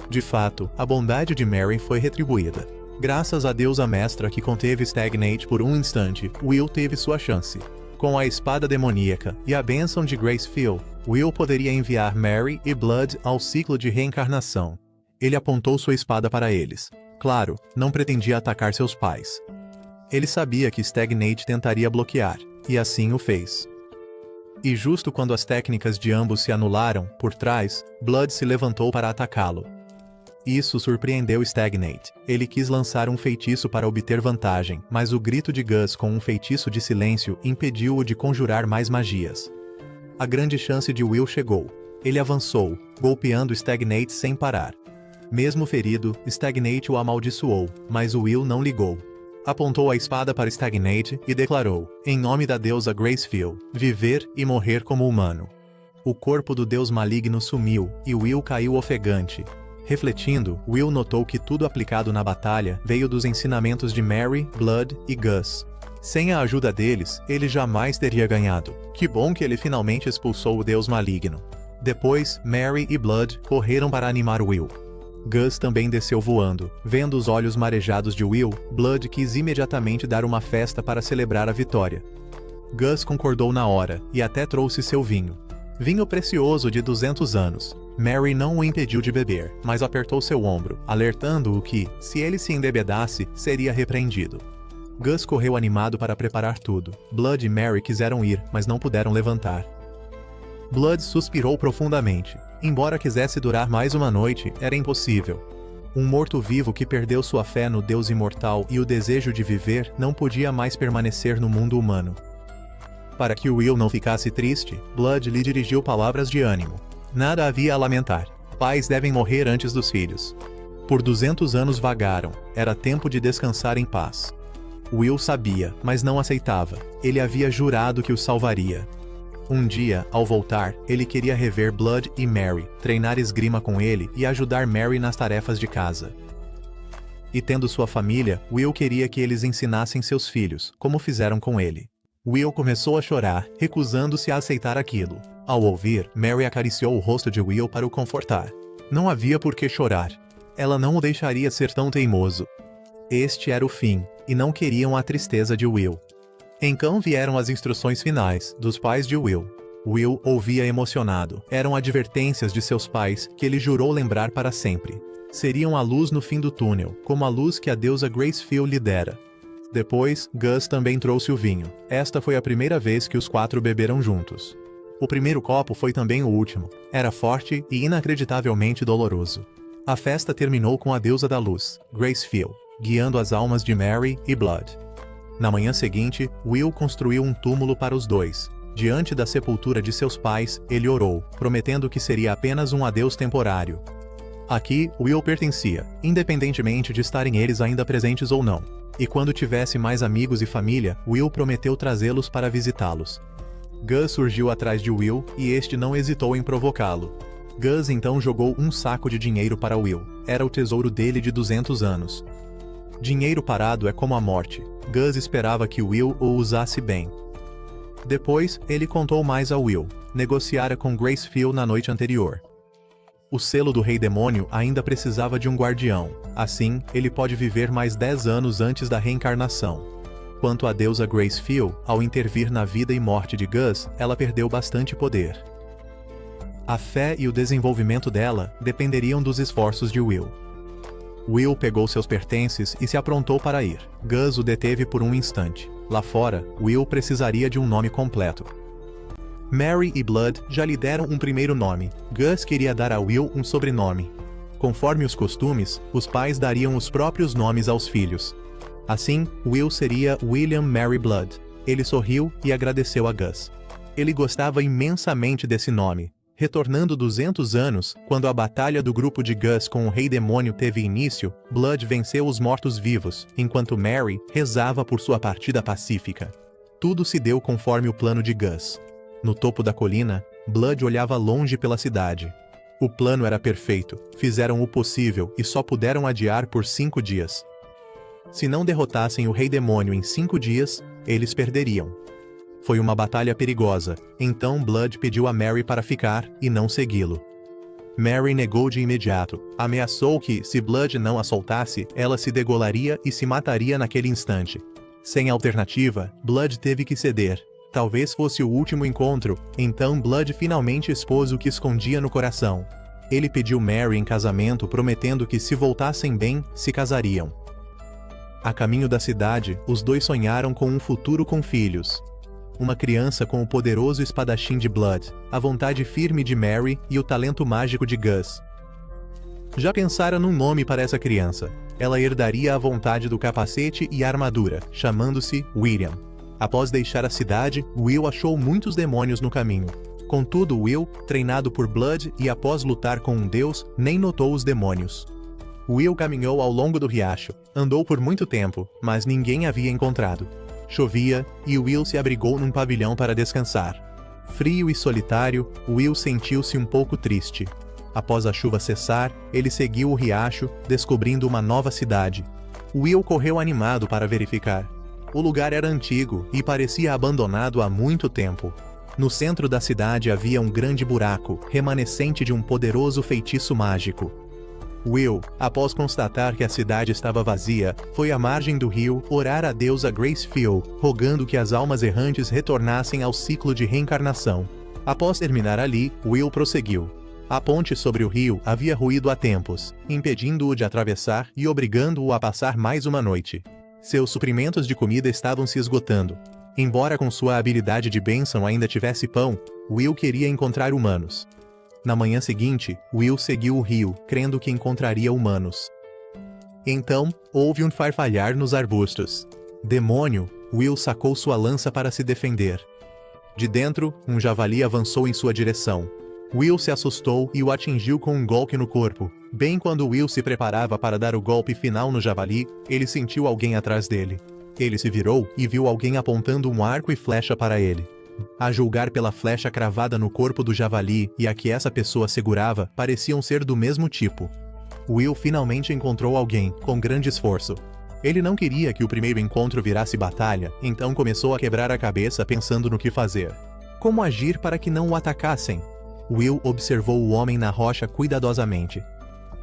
De fato, a bondade de Mary foi retribuída. Graças à deusa mestra que conteve Stagnate por um instante, Will teve sua chance. Com a espada demoníaca e a bênção de Gracefield, Will poderia enviar Mary e Blood ao ciclo de reencarnação. Ele apontou sua espada para eles. Claro, não pretendia atacar seus pais. Ele sabia que Stagnate tentaria bloquear, e assim o fez. E justo quando as técnicas de ambos se anularam, por trás, Blood se levantou para atacá-lo. Isso surpreendeu Stagnate. Ele quis lançar um feitiço para obter vantagem, mas o grito de Gus com um feitiço de silêncio impediu-o de conjurar mais magias. A grande chance de Will chegou. Ele avançou, golpeando Stagnate sem parar. Mesmo ferido, Stagnate o amaldiçoou, mas Will não ligou. Apontou a espada para Stagnate e declarou, em nome da deusa Gracefield, viver e morrer como humano. O corpo do deus maligno sumiu, e Will caiu ofegante. Refletindo, Will notou que tudo aplicado na batalha veio dos ensinamentos de Mary, Blood e Gus. Sem a ajuda deles, ele jamais teria ganhado. Que bom que ele finalmente expulsou o deus maligno. Depois, Mary e Blood correram para animar Will. Gus também desceu voando. Vendo os olhos marejados de Will, Blood quis imediatamente dar uma festa para celebrar a vitória. Gus concordou na hora, e até trouxe seu vinho. Vinho precioso de 200 anos. Mary não o impediu de beber, mas apertou seu ombro, alertando-o que, se ele se embebedasse, seria repreendido. Gus correu animado para preparar tudo. Blood e Mary quiseram ir, mas não puderam levantar. Blood suspirou profundamente. Embora quisesse durar mais uma noite, era impossível. Um morto-vivo que perdeu sua fé no Deus imortal e o desejo de viver não podia mais permanecer no mundo humano. Para que Will não ficasse triste, Blood lhe dirigiu palavras de ânimo. Nada havia a lamentar. Pais devem morrer antes dos filhos. Por 200 anos vagaram. Era tempo de descansar em paz. Will sabia, mas não aceitava. Ele havia jurado que os salvaria. Um dia, ao voltar, ele queria rever Blood e Mary, treinar esgrima com ele e ajudar Mary nas tarefas de casa. E tendo sua família, Will queria que eles ensinassem seus filhos, como fizeram com ele. Will começou a chorar, recusando-se a aceitar aquilo. Ao ouvir, Mary acariciou o rosto de Will para o confortar. Não havia por que chorar. Ela não o deixaria ser tão teimoso. Este era o fim, e não queriam a tristeza de Will. Então vieram as instruções finais, dos pais de Will. Will ouvia emocionado. Eram advertências de seus pais, que ele jurou lembrar para sempre. Seriam a luz no fim do túnel, como a luz que a deusa Gracefield lhe dera. Depois, Gus também trouxe o vinho. Esta foi a primeira vez que os 4 beberam juntos. O primeiro copo foi também o último. Era forte e inacreditavelmente doloroso. A festa terminou com a deusa da luz, Gracefield, guiando as almas de Mary e Blood. Na manhã seguinte, Will construiu um túmulo para os dois. Diante da sepultura de seus pais, ele orou, prometendo que seria apenas um adeus temporário. Aqui, Will pertencia, independentemente de estarem eles ainda presentes ou não. E quando tivesse mais amigos e família, Will prometeu trazê-los para visitá-los. Gus surgiu atrás de Will, e este não hesitou em provocá-lo. Gus então jogou um saco de dinheiro para Will. Era o tesouro dele de 200 anos. Dinheiro parado é como a morte. Gus esperava que Will o usasse bem. Depois, ele contou mais a Will. Negociara com Gracefield na noite anterior. O selo do Rei Demônio ainda precisava de um guardião. Assim, ele pode viver mais 10 anos antes da reencarnação. Quanto à deusa Gracefield, ao intervir na vida e morte de Gus, ela perdeu bastante poder. A fé e o desenvolvimento dela dependeriam dos esforços de Will. Will pegou seus pertences e se aprontou para ir. Gus o deteve por um instante. Lá fora, Will precisaria de um nome completo. Mary e Blood já lhe deram um primeiro nome. Gus queria dar a Will um sobrenome. Conforme os costumes, os pais dariam os próprios nomes aos filhos. Assim, Will seria William Mary Blood. Ele sorriu e agradeceu a Gus. Ele gostava imensamente desse nome. Retornando 200 anos, quando a batalha do grupo de Gus com o Rei Demônio teve início, Blood venceu os mortos-vivos, enquanto Mary rezava por sua partida pacífica. Tudo se deu conforme o plano de Gus. No topo da colina, Blood olhava longe pela cidade. O plano era perfeito, fizeram o possível e só puderam adiar por 5 dias. Se não derrotassem o Rei Demônio em 5 dias, eles perderiam. Foi uma batalha perigosa, então Blood pediu a Mary para ficar e não segui-lo. Mary negou de imediato, ameaçou que, se Blood não a soltasse, ela se degolaria e se mataria naquele instante. Sem alternativa, Blood teve que ceder. Talvez fosse o último encontro, então Blood finalmente expôs o que escondia no coração. Ele pediu Mary em casamento, prometendo que se voltassem bem, se casariam. A caminho da cidade, os dois sonharam com um futuro com filhos. Uma criança com o poderoso espadachim de Blood, a vontade firme de Mary e o talento mágico de Gus. Já pensara num nome para essa criança. Ela herdaria a vontade do capacete e a armadura, chamando-se William. Após deixar a cidade, Will achou muitos demônios no caminho. Contudo, Will, treinado por Blood e após lutar com um deus, nem notou os demônios. Will caminhou ao longo do riacho, andou por muito tempo, mas ninguém havia encontrado. Chovia, e Will se abrigou num pavilhão para descansar. Frio e solitário, Will sentiu-se um pouco triste. Após a chuva cessar, ele seguiu o riacho, descobrindo uma nova cidade. Will correu animado para verificar. O lugar era antigo e parecia abandonado há muito tempo. No centro da cidade havia um grande buraco, remanescente de um poderoso feitiço mágico. Will, após constatar que a cidade estava vazia, foi à margem do rio orar a deusa Gracefield, rogando que as almas errantes retornassem ao ciclo de reencarnação. Após terminar ali, Will prosseguiu. A ponte sobre o rio havia ruído há tempos, impedindo-o de atravessar e obrigando-o a passar mais uma noite. Seus suprimentos de comida estavam se esgotando. Embora com sua habilidade de bênção ainda tivesse pão, Will queria encontrar humanos. Na manhã seguinte, Will seguiu o rio, crendo que encontraria humanos. Então, houve um farfalhar nos arbustos. Demônio! Will sacou sua lança para se defender. De dentro, um javali avançou em sua direção. Will se assustou e o atingiu com um golpe no corpo. Bem quando Will se preparava para dar o golpe final no javali, ele sentiu alguém atrás dele. Ele se virou e viu alguém apontando um arco e flecha para ele. A julgar pela flecha cravada no corpo do javali e a que essa pessoa segurava, pareciam ser do mesmo tipo. Will finalmente encontrou alguém, com grande esforço. Ele não queria que o primeiro encontro virasse batalha, então começou a quebrar a cabeça pensando no que fazer. Como agir para que não o atacassem? Will observou o homem na rocha cuidadosamente.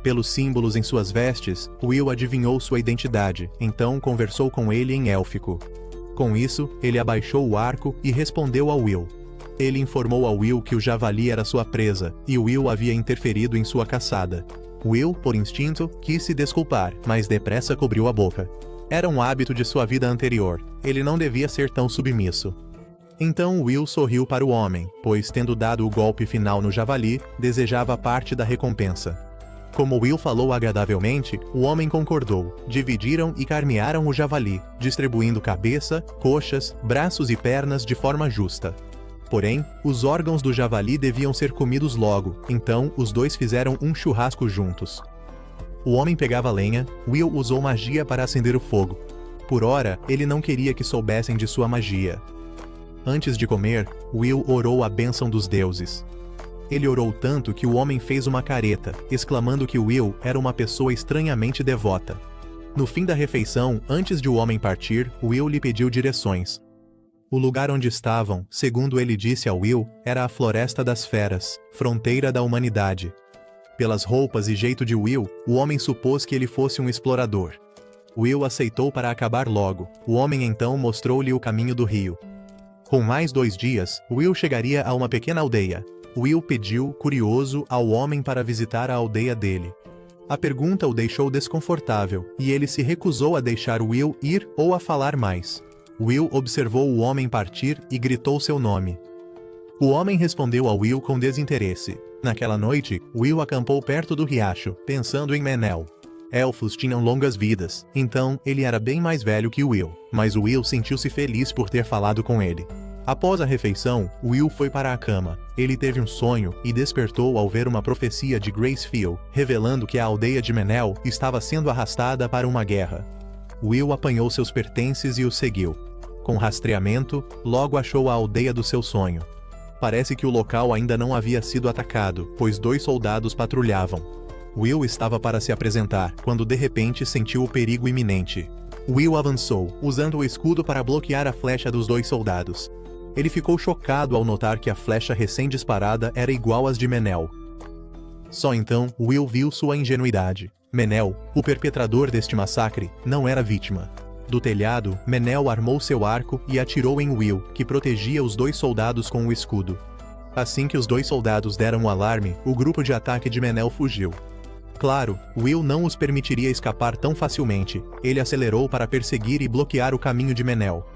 Pelos símbolos em suas vestes, Will adivinhou sua identidade, então conversou com ele em élfico. Com isso, ele abaixou o arco e respondeu a Will. Ele informou a Will que o javali era sua presa, e Will havia interferido em sua caçada. Will, por instinto, quis se desculpar, mas depressa cobriu a boca. Era um hábito de sua vida anterior, ele não devia ser tão submisso. Então Will sorriu para o homem, pois tendo dado o golpe final no javali, desejava parte da recompensa. Como Will falou agradavelmente, o homem concordou. Dividiram e carnearam o javali, distribuindo cabeça, coxas, braços e pernas de forma justa. Porém, os órgãos do javali deviam ser comidos logo, então os dois fizeram um churrasco juntos. O homem pegava lenha, Will usou magia para acender o fogo. Por ora, ele não queria que soubessem de sua magia. Antes de comer, Will orou a bênção dos deuses. Ele orou tanto que o homem fez uma careta, exclamando que Will era uma pessoa estranhamente devota. No fim da refeição, antes de o homem partir, Will lhe pediu direções. O lugar onde estavam, segundo ele disse a Will, era a Floresta das Feras, fronteira da humanidade. Pelas roupas e jeito de Will, o homem supôs que ele fosse um explorador. Will aceitou para acabar logo. O homem então mostrou-lhe o caminho do rio. Com mais 2 dias, Will chegaria a uma pequena aldeia. Will pediu, curioso, ao homem para visitar a aldeia dele. A pergunta o deixou desconfortável, e ele se recusou a deixar Will ir ou a falar mais. Will observou o homem partir e gritou seu nome. O homem respondeu a Will com desinteresse. Naquela noite, Will acampou perto do riacho, pensando em Menel. Elfos tinham longas vidas, então ele era bem mais velho que Will, mas Will sentiu-se feliz por ter falado com ele. Após a refeição, Will foi para a cama. Ele teve um sonho e despertou ao ver uma profecia de Gracefield, revelando que a aldeia de Menel estava sendo arrastada para uma guerra. Will apanhou seus pertences e os seguiu. Com rastreamento, logo achou a aldeia do seu sonho. Parece que o local ainda não havia sido atacado, pois 2 soldados patrulhavam. Will estava para se apresentar, quando de repente sentiu o perigo iminente. Will avançou, usando o escudo para bloquear a flecha dos 2 soldados. Ele ficou chocado ao notar que a flecha recém-disparada era igual às de Menel. Só então, Will viu sua ingenuidade. Menel, o perpetrador deste massacre, não era vítima. Do telhado, Menel armou seu arco e atirou em Will, que protegia os 2 soldados com o escudo. Assim que os 2 soldados deram o alarme, o grupo de ataque de Menel fugiu. Claro, Will não os permitiria escapar tão facilmente. Ele acelerou para perseguir e bloquear o caminho de Menel.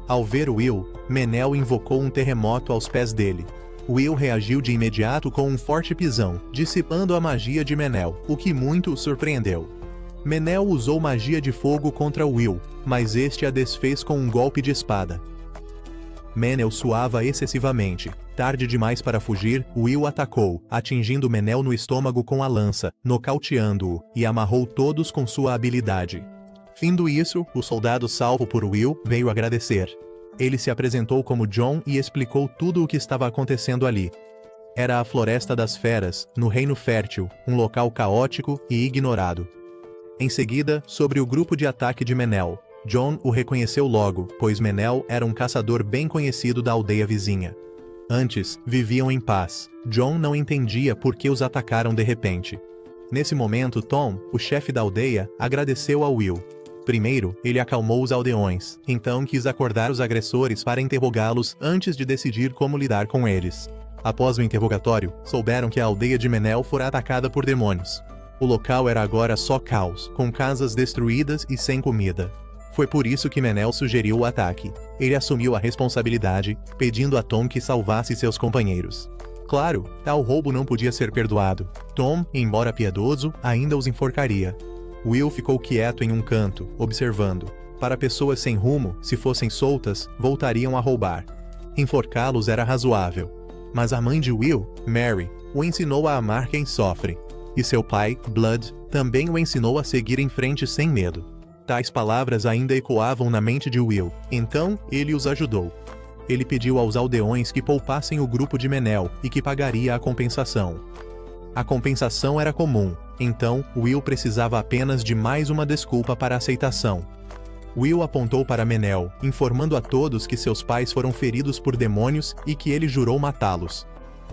Ao ver Will, Menel invocou um terremoto aos pés dele. Will reagiu de imediato com um forte pisão, dissipando a magia de Menel, o que muito o surpreendeu. Menel usou magia de fogo contra Will, mas este a desfez com um golpe de espada. Menel suava excessivamente. Tarde demais para fugir, Will atacou, atingindo Menel no estômago com a lança, nocauteando-o, e amarrou todos com sua habilidade. Findo isso, o soldado salvo por Will veio agradecer. Ele se apresentou como John e explicou tudo o que estava acontecendo ali. Era a Floresta das Feras, no Reino Fértil, um local caótico e ignorado. Em seguida, sobre o grupo de ataque de Menel. John o reconheceu logo, pois Menel era um caçador bem conhecido da aldeia vizinha. Antes, viviam em paz. John não entendia por que os atacaram de repente. Nesse momento, Tom, o chefe da aldeia, agradeceu a Will. Primeiro, ele acalmou os aldeões, então quis acordar os agressores para interrogá-los antes de decidir como lidar com eles. Após o interrogatório, souberam que a aldeia de Menel fora atacada por demônios. O local era agora só caos, com casas destruídas e sem comida. Foi por isso que Menel sugeriu o ataque. Ele assumiu a responsabilidade, pedindo a Tom que salvasse seus companheiros. Claro, tal roubo não podia ser perdoado. Tom, embora piedoso, ainda os enforcaria. Will ficou quieto em um canto, observando. Para pessoas sem rumo, se fossem soltas, voltariam a roubar. Enforcá-los era razoável. Mas a mãe de Will, Mary, o ensinou a amar quem sofre. E seu pai, Blood, também o ensinou a seguir em frente sem medo. Tais palavras ainda ecoavam na mente de Will, então ele os ajudou. Ele pediu aos aldeões que poupassem o grupo de Menel e que pagaria a compensação. A compensação era comum, então Will precisava apenas de mais uma desculpa para a aceitação. Will apontou para Menel, informando a todos que seus pais foram feridos por demônios e que ele jurou matá-los.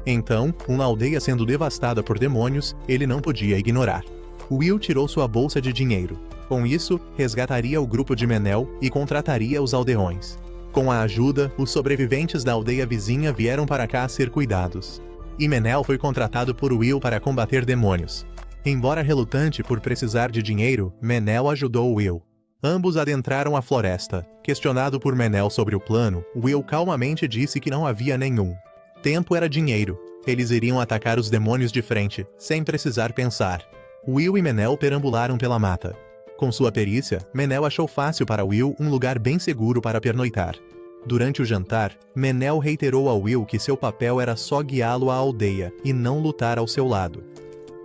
Então, uma aldeia sendo devastada por demônios, ele não podia ignorar. Will tirou sua bolsa de dinheiro. Com isso, resgataria o grupo de Menel e contrataria os aldeões. Com a ajuda, os sobreviventes da aldeia vizinha vieram para cá a ser cuidados. E Menel foi contratado por Will para combater demônios. Embora relutante por precisar de dinheiro, Menel ajudou Will. Ambos adentraram a floresta. Questionado por Menel sobre o plano, Will calmamente disse que não havia nenhum. Tempo era dinheiro. Eles iriam atacar os demônios de frente, sem precisar pensar. Will e Menel perambularam pela mata. Com sua perícia, Menel achou fácil para Will um lugar bem seguro para pernoitar. Durante o jantar, Menel reiterou a Will que seu papel era só guiá-lo à aldeia e não lutar ao seu lado.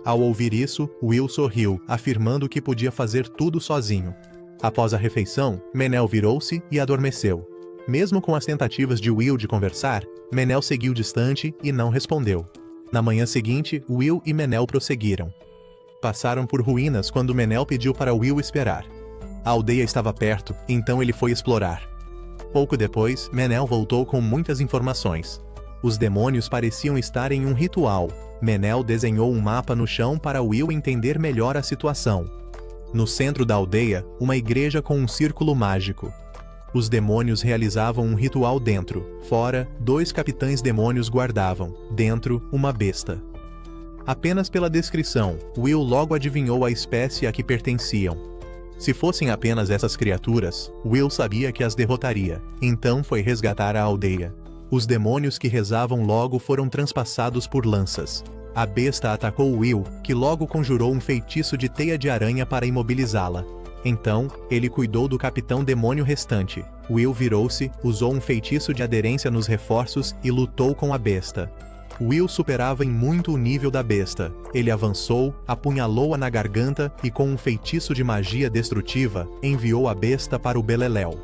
Ao ouvir isso, Will sorriu, afirmando que podia fazer tudo sozinho. Após a refeição, Menel virou-se e adormeceu. Mesmo com as tentativas de Will de conversar, Menel seguiu distante e não respondeu. Na manhã seguinte, Will e Menel prosseguiram. Passaram por ruínas quando Menel pediu para Will esperar. A aldeia estava perto, então ele foi explorar. Pouco depois, Menel voltou com muitas informações. Os demônios pareciam estar em um ritual. Menel desenhou um mapa no chão para Will entender melhor a situação. No centro da aldeia, uma igreja com um círculo mágico. Os demônios realizavam um ritual dentro. Fora, 2 capitães demônios guardavam. Dentro, uma besta. Apenas pela descrição, Will logo adivinhou a espécie a que pertenciam. Se fossem apenas essas criaturas, Will sabia que as derrotaria. Então foi resgatar a aldeia. Os demônios que rezavam logo foram transpassados por lanças. A besta atacou Will, que logo conjurou um feitiço de teia de aranha para imobilizá-la. Então, ele cuidou do capitão demônio restante. Will virou-se, usou um feitiço de aderência nos reforços e lutou com a besta. Will superava em muito o nível da besta. Ele avançou, apunhalou-a na garganta e com um feitiço de magia destrutiva, enviou a besta para o beleléu.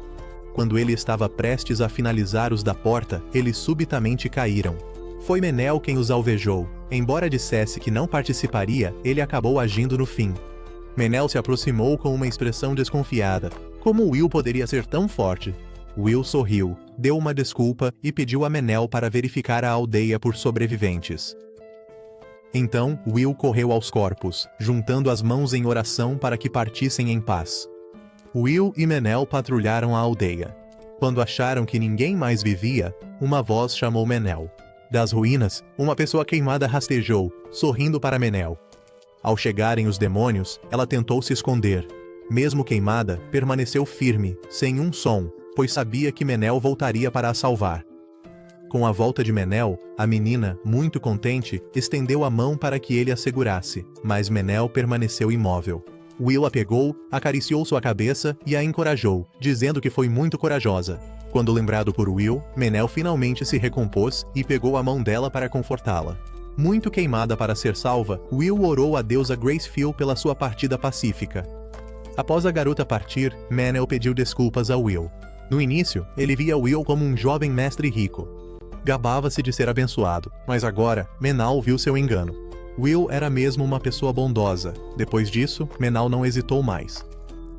Quando ele estava prestes a finalizar os da porta, eles subitamente caíram. Foi Menel quem os alvejou. Embora dissesse que não participaria, ele acabou agindo no fim. Menel se aproximou com uma expressão desconfiada. Como Will poderia ser tão forte? Will sorriu, deu uma desculpa e pediu a Menel para verificar a aldeia por sobreviventes. Então, Will correu aos corpos, juntando as mãos em oração para que partissem em paz. Will e Menel patrulharam a aldeia. Quando acharam que ninguém mais vivia, uma voz chamou Menel. Das ruínas, uma pessoa queimada rastejou, sorrindo para Menel. Ao chegarem os demônios, ela tentou se esconder. Mesmo queimada, permaneceu firme, sem um som, pois sabia que Menel voltaria para a salvar. Com a volta de Menel, a menina, muito contente, estendeu a mão para que ele a segurasse, mas Menel permaneceu imóvel. Will a pegou, acariciou sua cabeça e a encorajou, dizendo que foi muito corajosa. Quando lembrado por Will, Menel finalmente se recompôs e pegou a mão dela para confortá-la. Muito queimada para ser salva, Will orou a deusa Gracefield pela sua partida pacífica. Após a garota partir, Menel pediu desculpas a Will. No início, ele via Will como um jovem mestre rico. Gabava-se de ser abençoado, mas agora, Menal viu seu engano. Will era mesmo uma pessoa bondosa. Depois disso, Menal não hesitou mais.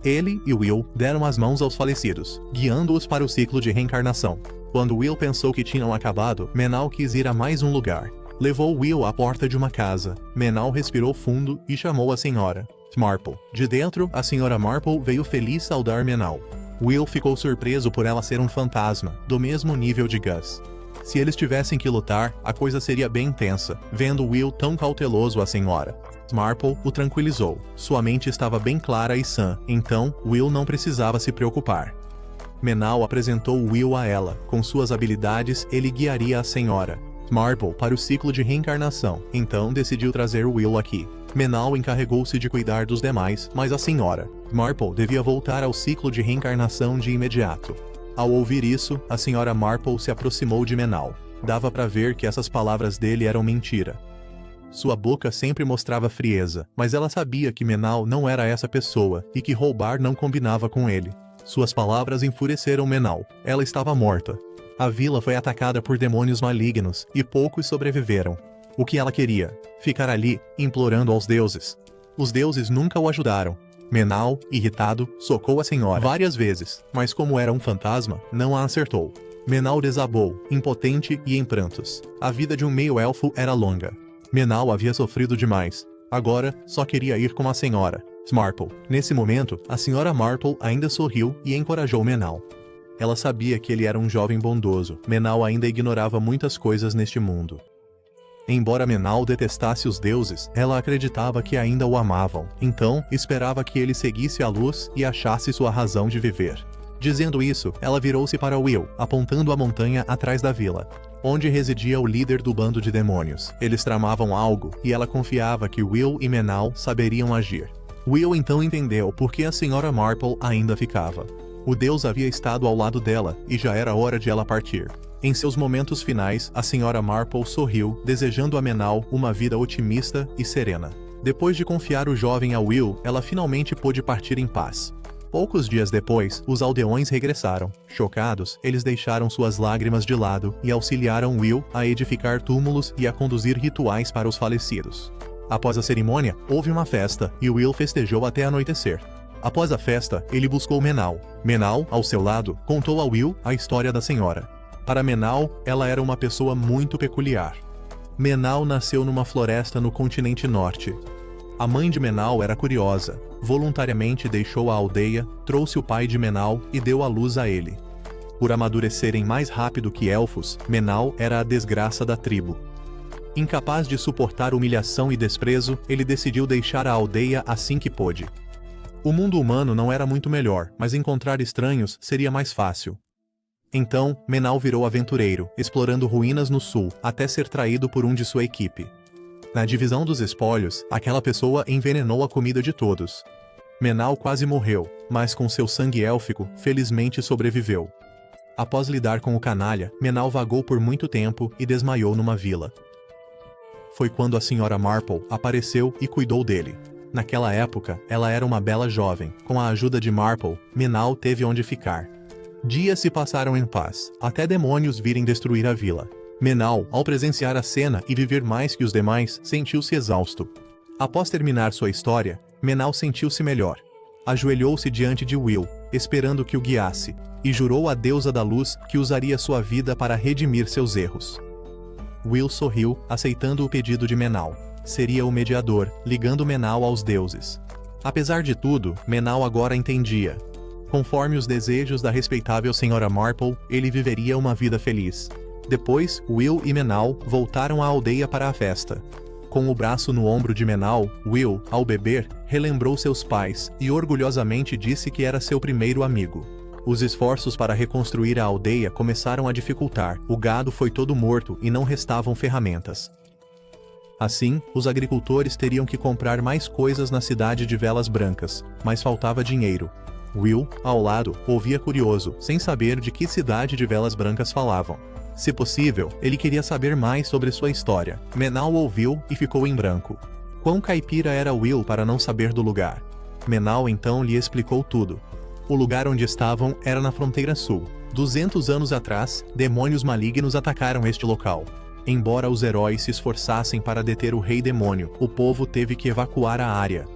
Ele e Will deram as mãos aos falecidos, guiando-os para o ciclo de reencarnação. Quando Will pensou que tinham acabado, Menal quis ir a mais um lugar. Levou Will à porta de uma casa. Menal respirou fundo e chamou a senhora Marple. De dentro, a senhora Marple veio feliz saudar Menal. Will ficou surpreso por ela ser um fantasma, do mesmo nível de Gus. Se eles tivessem que lutar, a coisa seria bem tensa. Vendo Will tão cauteloso, a senhora Marple o tranquilizou. Sua mente estava bem clara e sã, então Will não precisava se preocupar. Menal apresentou Will a ela. Com suas habilidades, ele guiaria a senhora Marple para o ciclo de reencarnação, então decidiu trazer Will aqui. Menal encarregou-se de cuidar dos demais, mas a senhora Marple devia voltar ao ciclo de reencarnação de imediato. Ao ouvir isso, a senhora Marple se aproximou de Menal. Dava para ver que essas palavras dele eram mentira. Sua boca sempre mostrava frieza, mas ela sabia que Menal não era essa pessoa e que roubar não combinava com ele. Suas palavras enfureceram Menal. Ela estava morta. A vila foi atacada por demônios malignos e poucos sobreviveram. O que ela queria? Ficar ali, implorando aos deuses. Os deuses nunca o ajudaram. Menal, irritado, socou a senhora várias vezes, mas como era um fantasma, não a acertou. Menal desabou, impotente e em prantos. A vida de um meio-elfo era longa. Menal havia sofrido demais. Agora, só queria ir com a senhora Marple. Nesse momento, a senhora Marple ainda sorriu e encorajou Menal. Ela sabia que ele era um jovem bondoso. Menal ainda ignorava muitas coisas neste mundo. Embora Menal detestasse os deuses, ela acreditava que ainda o amavam. Então, esperava que ele seguisse a luz e achasse sua razão de viver. Dizendo isso, ela virou-se para Will, apontando a montanha atrás da vila, onde residia o líder do bando de demônios. Eles tramavam algo, e ela confiava que Will e Menal saberiam agir. Will então entendeu por que a senhora Marple ainda ficava. O deus havia estado ao lado dela, e já era hora de ela partir. Em seus momentos finais, a senhora Marple sorriu, desejando a Menal uma vida otimista e serena. Depois de confiar o jovem a Will, ela finalmente pôde partir em paz. Poucos dias depois, os aldeões regressaram. Chocados, eles deixaram suas lágrimas de lado e auxiliaram Will a edificar túmulos e a conduzir rituais para os falecidos. Após a cerimônia, houve uma festa, e Will festejou até anoitecer. Após a festa, ele buscou Menal. Menal, ao seu lado, contou a Will a história da senhora. Para Menal, ela era uma pessoa muito peculiar. Menal nasceu numa floresta no continente norte. A mãe de Menal era curiosa. Voluntariamente deixou a aldeia, trouxe o pai de Menal e deu à luz a ele. Por amadurecerem mais rápido que elfos, Menal era a desgraça da tribo. Incapaz de suportar humilhação e desprezo, ele decidiu deixar a aldeia assim que pôde. O mundo humano não era muito melhor, mas encontrar estranhos seria mais fácil. Então, Menal virou aventureiro, explorando ruínas no sul, até ser traído por um de sua equipe. Na divisão dos espólios, aquela pessoa envenenou a comida de todos. Menal quase morreu, mas com seu sangue élfico, felizmente sobreviveu. Após lidar com o canalha, Menal vagou por muito tempo e desmaiou numa vila. Foi quando a Sra. Marple apareceu e cuidou dele. Naquela época, ela era uma bela jovem. Com a ajuda de Marple, Menal teve onde ficar. Dias se passaram em paz, até demônios virem destruir a vila. Menal, ao presenciar a cena e viver mais que os demais, sentiu-se exausto. Após terminar sua história, Menal sentiu-se melhor. Ajoelhou-se diante de Will, esperando que o guiasse, e jurou à deusa da luz que usaria sua vida para redimir seus erros. Will sorriu, aceitando o pedido de Menal. Seria o mediador, ligando Menal aos deuses. Apesar de tudo, Menal agora entendia. Conforme os desejos da respeitável Sra. Marple, ele viveria uma vida feliz. Depois, Will e Menal voltaram à aldeia para a festa. Com o braço no ombro de Menal, Will, ao beber, relembrou seus pais e orgulhosamente disse que era seu primeiro amigo. Os esforços para reconstruir a aldeia começaram a dificultar, o gado foi todo morto e não restavam ferramentas. Assim, os agricultores teriam que comprar mais coisas na cidade de Velas Brancas, mas faltava dinheiro. Will, ao lado, ouvia curioso, sem saber de que cidade de Velas Brancas falavam. Se possível, ele queria saber mais sobre sua história. Menal ouviu e ficou em branco. Quão caipira era Will para não saber do lugar? Menal então lhe explicou tudo. O lugar onde estavam era na fronteira sul. 200 anos atrás, demônios malignos atacaram este local. Embora os heróis se esforçassem para deter o rei demônio, o povo teve que evacuar a área.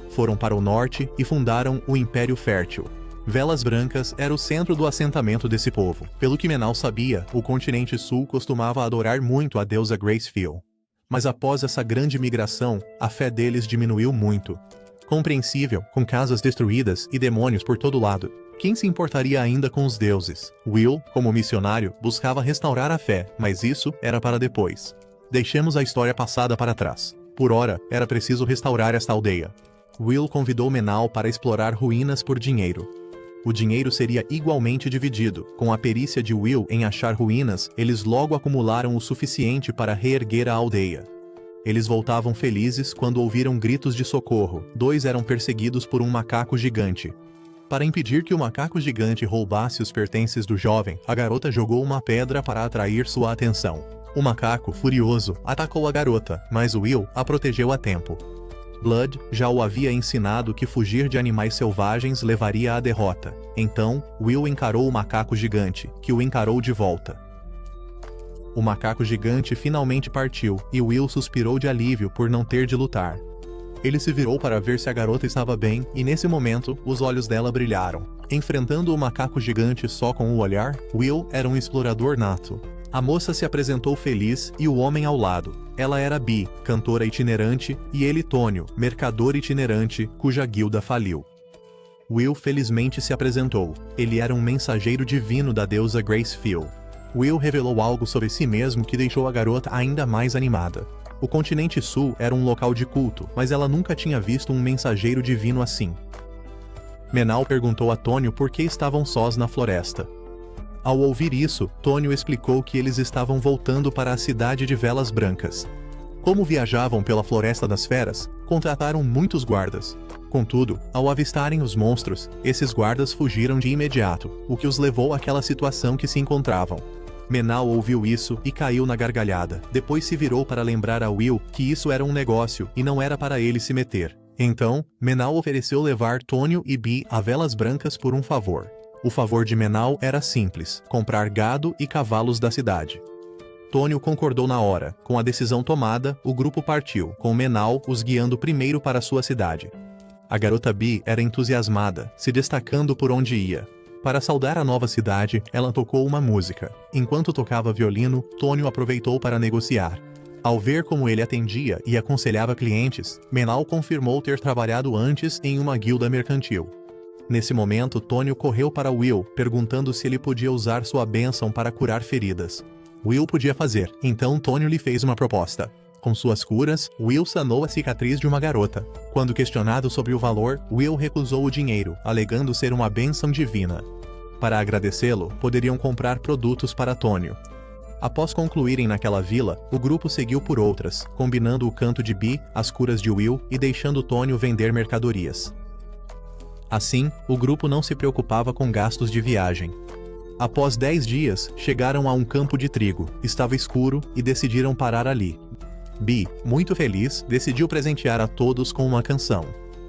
Foram para o norte e fundaram o Império Fértil. Velas Brancas era o centro do assentamento desse povo. Pelo que Menal sabia, o continente sul costumava adorar muito a deusa Gracefiel. Mas após essa grande migração, a fé deles diminuiu muito. Compreensível, com casas destruídas e demônios por todo lado. Quem se importaria ainda com os deuses? Will, como missionário, buscava restaurar a fé, mas isso era para depois. Deixemos a história passada para trás. Por ora, era preciso restaurar esta aldeia. Will convidou Menal para explorar ruínas por dinheiro. O dinheiro seria igualmente dividido. Com a perícia de Will em achar ruínas, eles logo acumularam o suficiente para reerguer a aldeia. Eles voltavam felizes quando ouviram gritos de socorro. Dois eram perseguidos por um macaco gigante. Para impedir que o macaco gigante roubasse os pertences do jovem, a garota jogou uma pedra para atrair sua atenção. O macaco, furioso, atacou a garota, mas Will a protegeu a tempo. Blood já o havia ensinado que fugir de animais selvagens levaria à derrota. Então, Will encarou o macaco gigante, que o encarou de volta. O macaco gigante finalmente partiu, e Will suspirou de alívio por não ter de lutar. Ele se virou para ver se a garota estava bem, e nesse momento, os olhos dela brilharam. Enfrentando o macaco gigante só com o olhar, Will era um explorador nato. A moça se apresentou feliz e o homem ao lado. Ela era Bee, cantora itinerante, e ele Tônio, mercador itinerante, cuja guilda faliu. Will felizmente se apresentou. Ele era um mensageiro divino da deusa Gracefiel. Will revelou algo sobre si mesmo que deixou a garota ainda mais animada. O continente sul era um local de culto, mas ela nunca tinha visto um mensageiro divino assim. Menal perguntou a Tônio por que estavam sós na floresta. Ao ouvir isso, Tônio explicou que eles estavam voltando para a cidade de Velas Brancas. Como viajavam pela Floresta das Feras, contrataram muitos guardas. Contudo, ao avistarem os monstros, esses guardas fugiram de imediato, o que os levou àquela situação que se encontravam. Menal ouviu isso e caiu na gargalhada. Depois se virou para lembrar a Will que isso era um negócio e não era para ele se meter. Então, Menal ofereceu levar Tônio e Bee a Velas Brancas por um favor. O favor de Menal era simples: comprar gado e cavalos da cidade. Tônio concordou na hora. Com a decisão tomada, o grupo partiu, com Menal os guiando primeiro para sua cidade. A garota Bee era entusiasmada, se destacando por onde ia. Para saudar a nova cidade, ela tocou uma música. Enquanto tocava violino, Tonio aproveitou para negociar. Ao ver como ele atendia e aconselhava clientes, Menal confirmou ter trabalhado antes em uma guilda mercantil. Nesse momento, Tonio correu para Will, perguntando se ele podia usar sua bênção para curar feridas. Will podia fazer, então Tonio lhe fez uma proposta. Com suas curas, Will sanou a cicatriz de uma garota. Quando questionado sobre o valor, Will recusou o dinheiro, alegando ser uma bênção divina. Para agradecê-lo, poderiam comprar produtos para Tonio. Após concluírem naquela vila, o grupo seguiu por outras, combinando o canto de Bee, as curas de Will e deixando Tonio vender mercadorias. Assim, o grupo não se preocupava com gastos de viagem. Após 10 dias, chegaram a um campo de trigo, estava escuro e decidiram parar ali. Bee, muito feliz, decidiu presentear a todos com uma canção.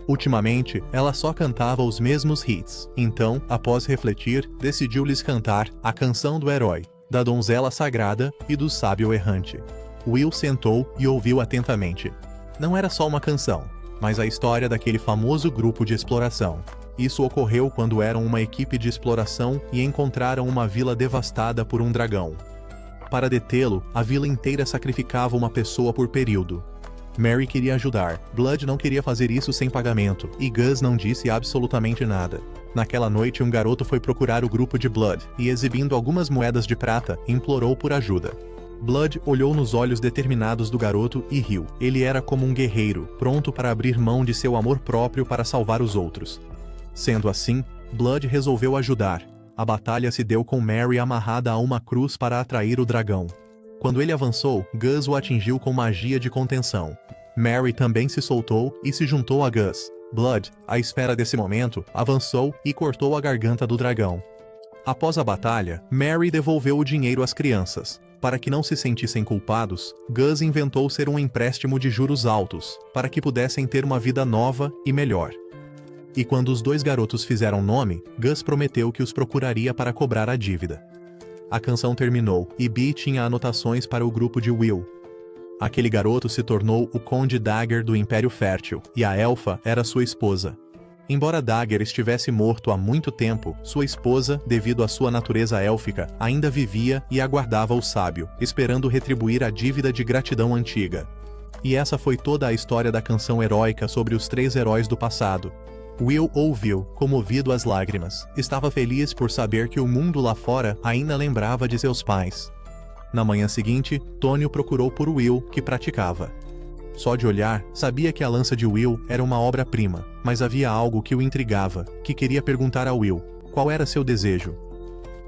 Ultimamente, ela só cantava os mesmos hits, então, após refletir, decidiu lhes cantar a canção do herói, da donzela sagrada e do sábio errante. Will sentou e ouviu atentamente. Não era só uma canção, mas a história daquele famoso grupo de exploração. Isso ocorreu quando eram uma equipe de exploração e encontraram uma vila devastada por um dragão. Para detê-lo, a vila inteira sacrificava uma pessoa por período. Mary queria ajudar, Blood não queria fazer isso sem pagamento, e Gus não disse absolutamente nada. Naquela noite, um garoto foi procurar o grupo de Blood, e exibindo algumas moedas de prata, implorou por ajuda. Blood olhou nos olhos determinados do garoto e riu. Ele era como um guerreiro, pronto para abrir mão de seu amor próprio para salvar os outros. Sendo assim, Blood resolveu ajudar. A batalha se deu com Mary amarrada a uma cruz para atrair o dragão. Quando ele avançou, Gus o atingiu com magia de contenção. Mary também se soltou e se juntou a Gus. Blood, à espera desse momento, avançou e cortou a garganta do dragão. Após a batalha, Mary devolveu o dinheiro às crianças. Para que não se sentissem culpados, Gus inventou ser um empréstimo de juros altos, para que pudessem ter uma vida nova e melhor. E quando os dois garotos fizeram nome, Gus prometeu que os procuraria para cobrar a dívida. A canção terminou, e Bee tinha anotações para o grupo de Will. Aquele garoto se tornou o Conde Dagger do Império Fértil, e a elfa era sua esposa. Embora Dagger estivesse morto há muito tempo, sua esposa, devido à sua natureza élfica, ainda vivia e aguardava o sábio, esperando retribuir a dívida de gratidão antiga. E essa foi toda a história da canção heróica sobre os 3 heróis do passado. Will ouviu, comovido às lágrimas. Estava feliz por saber que o mundo lá fora ainda lembrava de seus pais. Na manhã seguinte, Tonio procurou por Will, que praticava. Só de olhar, sabia que a lança de Will era uma obra-prima, mas havia algo que o intrigava, que queria perguntar a Will, qual era seu desejo.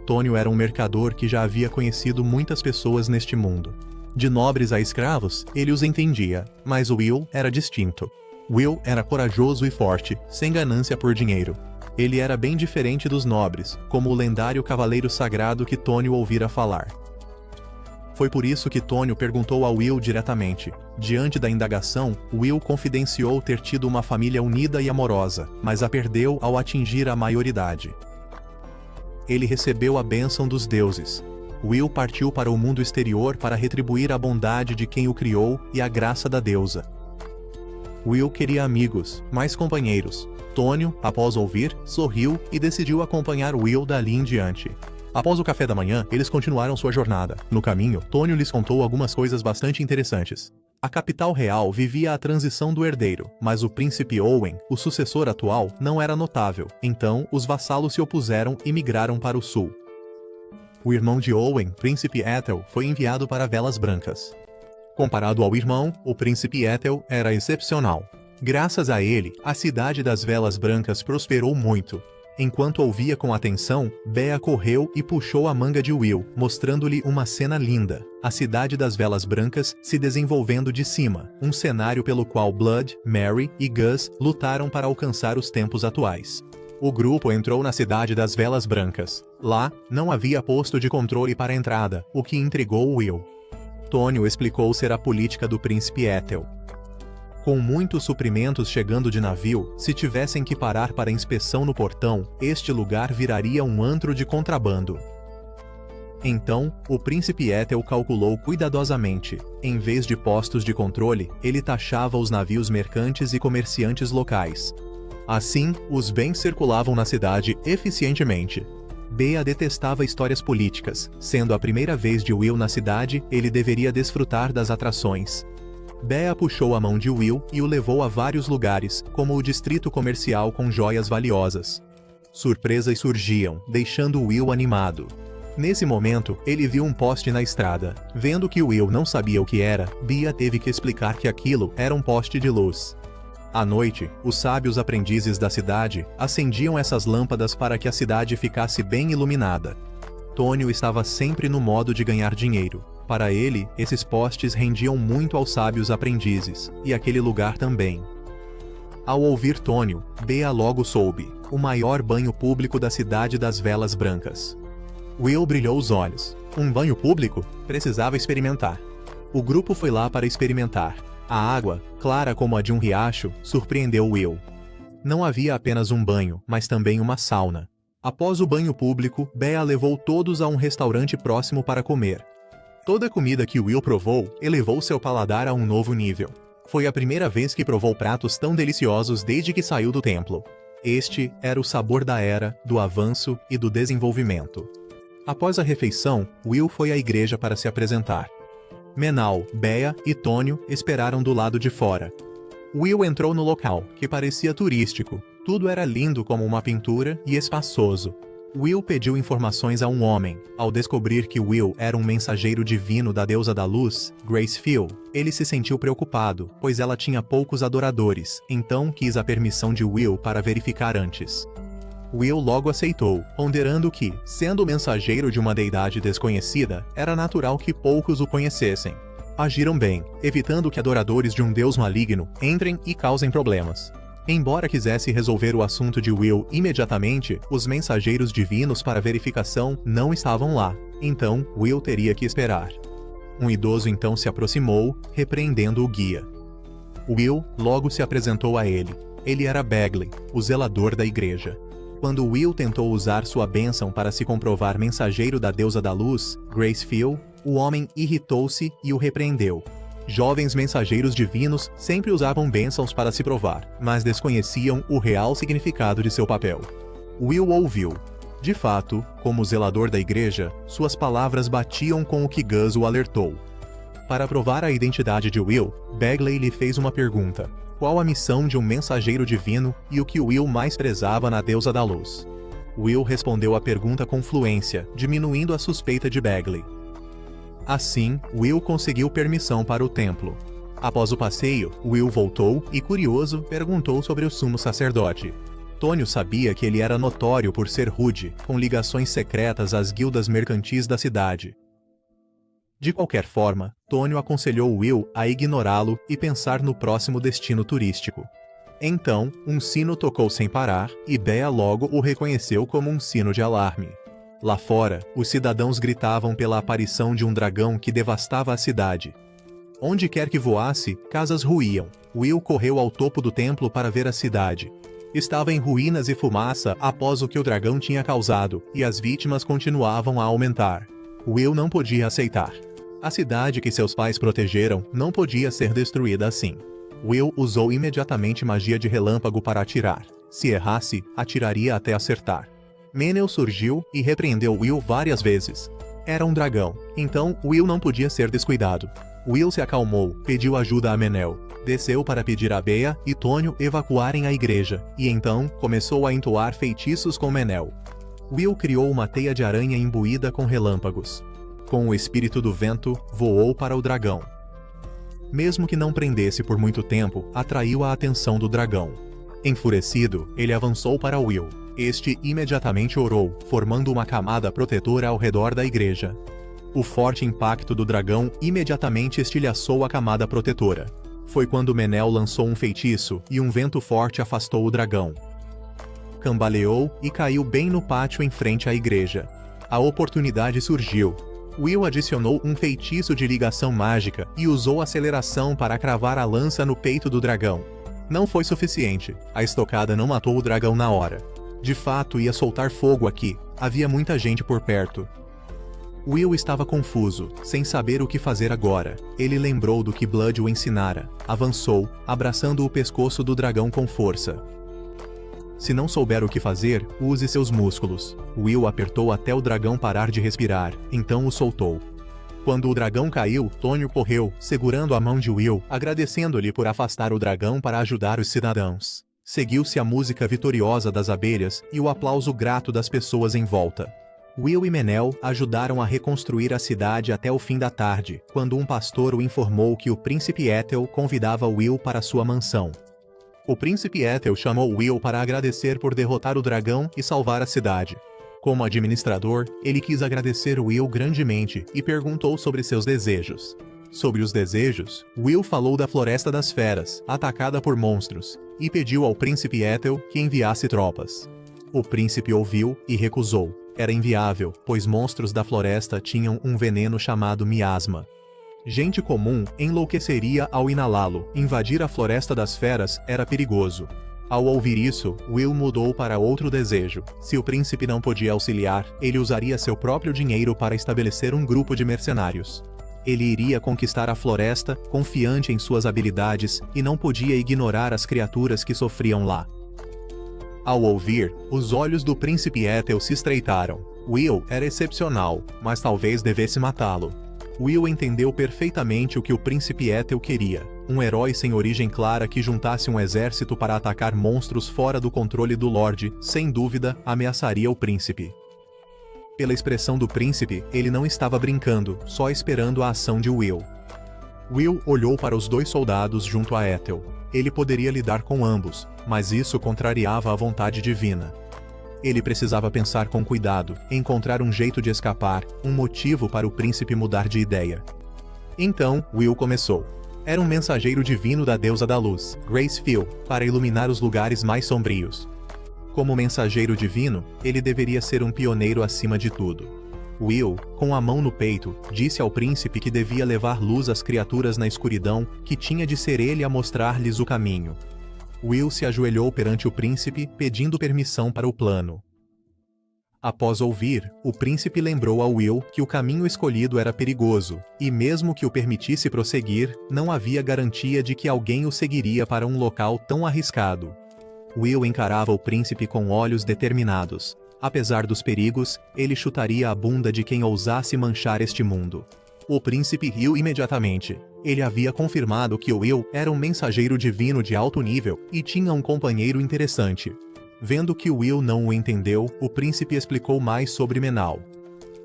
Tonio era um mercador que já havia conhecido muitas pessoas neste mundo. De nobres a escravos, ele os entendia, mas Will era distinto. Will era corajoso e forte, sem ganância por dinheiro. Ele era bem diferente dos nobres, como o lendário cavaleiro sagrado que Tonio ouvira falar. Foi por isso que Tonio perguntou a Will diretamente. Diante da indagação, Will confidenciou ter tido uma família unida e amorosa, mas a perdeu ao atingir a maioridade. Ele recebeu a bênção dos deuses. Will partiu para o mundo exterior para retribuir a bondade de quem o criou e a graça da deusa. Will queria amigos, mais companheiros. Tonio, após ouvir, sorriu e decidiu acompanhar Will dali em diante. Após o café da manhã, eles continuaram sua jornada. No caminho, Tonio lhes contou algumas coisas bastante interessantes. A capital real vivia a transição do herdeiro, mas o príncipe Owen, o sucessor atual, não era notável. Então, os vassalos se opuseram e migraram para o sul. O irmão de Owen, príncipe Ethel, foi enviado para Velas Brancas. Comparado ao irmão, o príncipe Ethel era excepcional. Graças a ele, a cidade das Velas Brancas prosperou muito. Enquanto ouvia com atenção, Bea correu e puxou a manga de Will, mostrando-lhe uma cena linda. A cidade das Velas Brancas se desenvolvendo de cima, um cenário pelo qual Blood, Mary e Gus lutaram para alcançar os tempos atuais. O grupo entrou na cidade das Velas Brancas. Lá, não havia posto de controle para a entrada, o que intrigou Will. Tonio explicou ser a política do príncipe Ethel. Com muitos suprimentos chegando de navio, se tivessem que parar para inspeção no portão, este lugar viraria um antro de contrabando. Então, o príncipe Ethel calculou cuidadosamente. Em vez de postos de controle, ele taxava os navios mercantes e comerciantes locais. Assim, os bens circulavam na cidade eficientemente. Bea detestava histórias políticas. Sendo a primeira vez de Will na cidade, ele deveria desfrutar das atrações. Bea puxou a mão de Will e o levou a vários lugares, como o distrito comercial com joias valiosas. Surpresas surgiam, deixando Will animado. Nesse momento, ele viu um poste na estrada. Vendo que Will não sabia o que era, Bea teve que explicar que aquilo era um poste de luz. À noite, os sábios aprendizes da cidade acendiam essas lâmpadas para que a cidade ficasse bem iluminada. Tônio estava sempre no modo de ganhar dinheiro. Para ele, esses postes rendiam muito aos sábios aprendizes, e aquele lugar também. Ao ouvir Tônio, Bea logo soube: o maior banho público da cidade das velas brancas. Will brilhou os olhos. Um banho público? Precisava experimentar. O grupo foi lá para experimentar. A água, clara como a de um riacho, surpreendeu Will. Não havia apenas um banho, mas também uma sauna. Após o banho público, Bea levou todos a um restaurante próximo para comer. Toda a comida que Will provou elevou seu paladar a um novo nível. Foi a primeira vez que provou pratos tão deliciosos desde que saiu do templo. Este era o sabor da era, do avanço e do desenvolvimento. Após a refeição, Will foi à igreja para se apresentar. Menal, Bea e Tônio esperaram do lado de fora. Will entrou no local, que parecia turístico. Tudo era lindo como uma pintura e espaçoso. Will pediu informações a um homem. Ao descobrir que Will era um mensageiro divino da deusa da luz, Gracefield, ele se sentiu preocupado, pois ela tinha poucos adoradores, então quis a permissão de Will para verificar antes. Will logo aceitou, ponderando que, sendo o mensageiro de uma deidade desconhecida, era natural que poucos o conhecessem. Agiram bem, evitando que adoradores de um deus maligno entrem e causem problemas. Embora quisesse resolver o assunto de Will imediatamente, os mensageiros divinos para verificação não estavam lá, então Will teria que esperar. Um idoso então se aproximou, repreendendo o guia. Will logo se apresentou a ele. Ele era Bagley, o zelador da igreja. Quando Will tentou usar sua bênção para se comprovar mensageiro da deusa da luz, Gracefield, o homem irritou-se e o repreendeu. Jovens mensageiros divinos sempre usavam bênçãos para se provar, mas desconheciam o real significado de seu papel. Will ouviu. De fato, como zelador da igreja, suas palavras batiam com o que Gus o alertou. Para provar a identidade de Will, Bagley lhe fez uma pergunta: qual a missão de um mensageiro divino e o que Will mais prezava na deusa da luz? Will respondeu a pergunta com fluência, diminuindo a suspeita de Bagley. Assim, Will conseguiu permissão para o templo. Após o passeio, Will voltou e, curioso, perguntou sobre o sumo sacerdote. Tônio sabia que ele era notório por ser rude, com ligações secretas às guildas mercantis da cidade. De qualquer forma, Tônio aconselhou Will a ignorá-lo e pensar no próximo destino turístico. Então, um sino tocou sem parar, e Bea logo o reconheceu como um sino de alarme. Lá fora, os cidadãos gritavam pela aparição de um dragão que devastava a cidade. Onde quer que voasse, casas ruíam. Will correu ao topo do templo para ver a cidade. Estava em ruínas e fumaça após o que o dragão tinha causado, e as vítimas continuavam a aumentar. Will não podia aceitar. A cidade que seus pais protegeram não podia ser destruída assim. Will usou imediatamente magia de relâmpago para atirar. Se errasse, atiraria até acertar. Menel surgiu e repreendeu Will várias vezes. Era um dragão, então Will não podia ser descuidado. Will se acalmou, pediu ajuda a Menel, desceu para pedir a Bea e Tônio evacuarem a igreja, e então começou a entoar feitiços com Menel. Will criou uma teia de aranha imbuída com relâmpagos. Com o espírito do vento, voou para o dragão. Mesmo que não prendesse por muito tempo, atraiu a atenção do dragão. Enfurecido, ele avançou para Will. Este imediatamente orou, formando uma camada protetora ao redor da igreja. O forte impacto do dragão imediatamente estilhaçou a camada protetora. Foi quando Menel lançou um feitiço e um vento forte afastou o dragão. Cambaleou e caiu bem no pátio em frente à igreja. A oportunidade surgiu. Will adicionou um feitiço de ligação mágica e usou aceleração para cravar a lança no peito do dragão. Não foi suficiente. A estocada não matou o dragão na hora. De fato, ia soltar fogo aqui. Havia muita gente por perto. Will estava confuso, sem saber o que fazer agora. Ele lembrou do que Blood o ensinara. Avançou, abraçando o pescoço do dragão com força. Se não souber o que fazer, use seus músculos. Will apertou até o dragão parar de respirar, então o soltou. Quando o dragão caiu, Tonho correu, segurando a mão de Will, agradecendo-lhe por afastar o dragão para ajudar os cidadãos. Seguiu-se a música vitoriosa das abelhas e o aplauso grato das pessoas em volta. Will e Menel ajudaram a reconstruir a cidade até o fim da tarde, quando um pastor o informou que o príncipe Ethel convidava Will para sua mansão. O príncipe Ethel chamou Will para agradecer por derrotar o dragão e salvar a cidade. Como administrador, ele quis agradecer Will grandemente e perguntou sobre seus desejos. Sobre os desejos, Will falou da Floresta das Feras, atacada por monstros, e pediu ao príncipe Ethel que enviasse tropas. O príncipe ouviu e recusou. Era inviável, pois monstros da floresta tinham um veneno chamado miasma. Gente comum enlouqueceria ao inalá-lo. Invadir a Floresta das Feras era perigoso. Ao ouvir isso, Will mudou para outro desejo. Se o príncipe não podia auxiliar, ele usaria seu próprio dinheiro para estabelecer um grupo de mercenários. Ele iria conquistar a floresta, confiante em suas habilidades, e não podia ignorar as criaturas que sofriam lá. Ao ouvir, os olhos do príncipe Ethel se estreitaram. Will era excepcional, mas talvez devesse matá-lo. Will entendeu perfeitamente o que o príncipe Ethel queria. Um herói sem origem clara que juntasse um exército para atacar monstros fora do controle do Lorde, sem dúvida, ameaçaria o príncipe. Pela expressão do príncipe, ele não estava brincando, só esperando a ação de Will. Will olhou para os dois soldados junto a Ethel. Ele poderia lidar com ambos, mas isso contrariava a vontade divina. Ele precisava pensar com cuidado, encontrar um jeito de escapar, um motivo para o príncipe mudar de ideia. Então, Will começou. Era um mensageiro divino da deusa da luz, Grace Phil, para iluminar os lugares mais sombrios. Como mensageiro divino, ele deveria ser um pioneiro acima de tudo. Will, com a mão no peito, disse ao príncipe que devia levar luz às criaturas na escuridão, que tinha de ser ele a mostrar-lhes o caminho. Will se ajoelhou perante o príncipe, pedindo permissão para o plano. Após ouvir, o príncipe lembrou a Will que o caminho escolhido era perigoso, e mesmo que o permitisse prosseguir, não havia garantia de que alguém o seguiria para um local tão arriscado. Will encarava o príncipe com olhos determinados. Apesar dos perigos, ele chutaria a bunda de quem ousasse manchar este mundo. O príncipe riu imediatamente. Ele havia confirmado que Will era um mensageiro divino de alto nível e tinha um companheiro interessante. Vendo que Will não o entendeu, o príncipe explicou mais sobre Menal.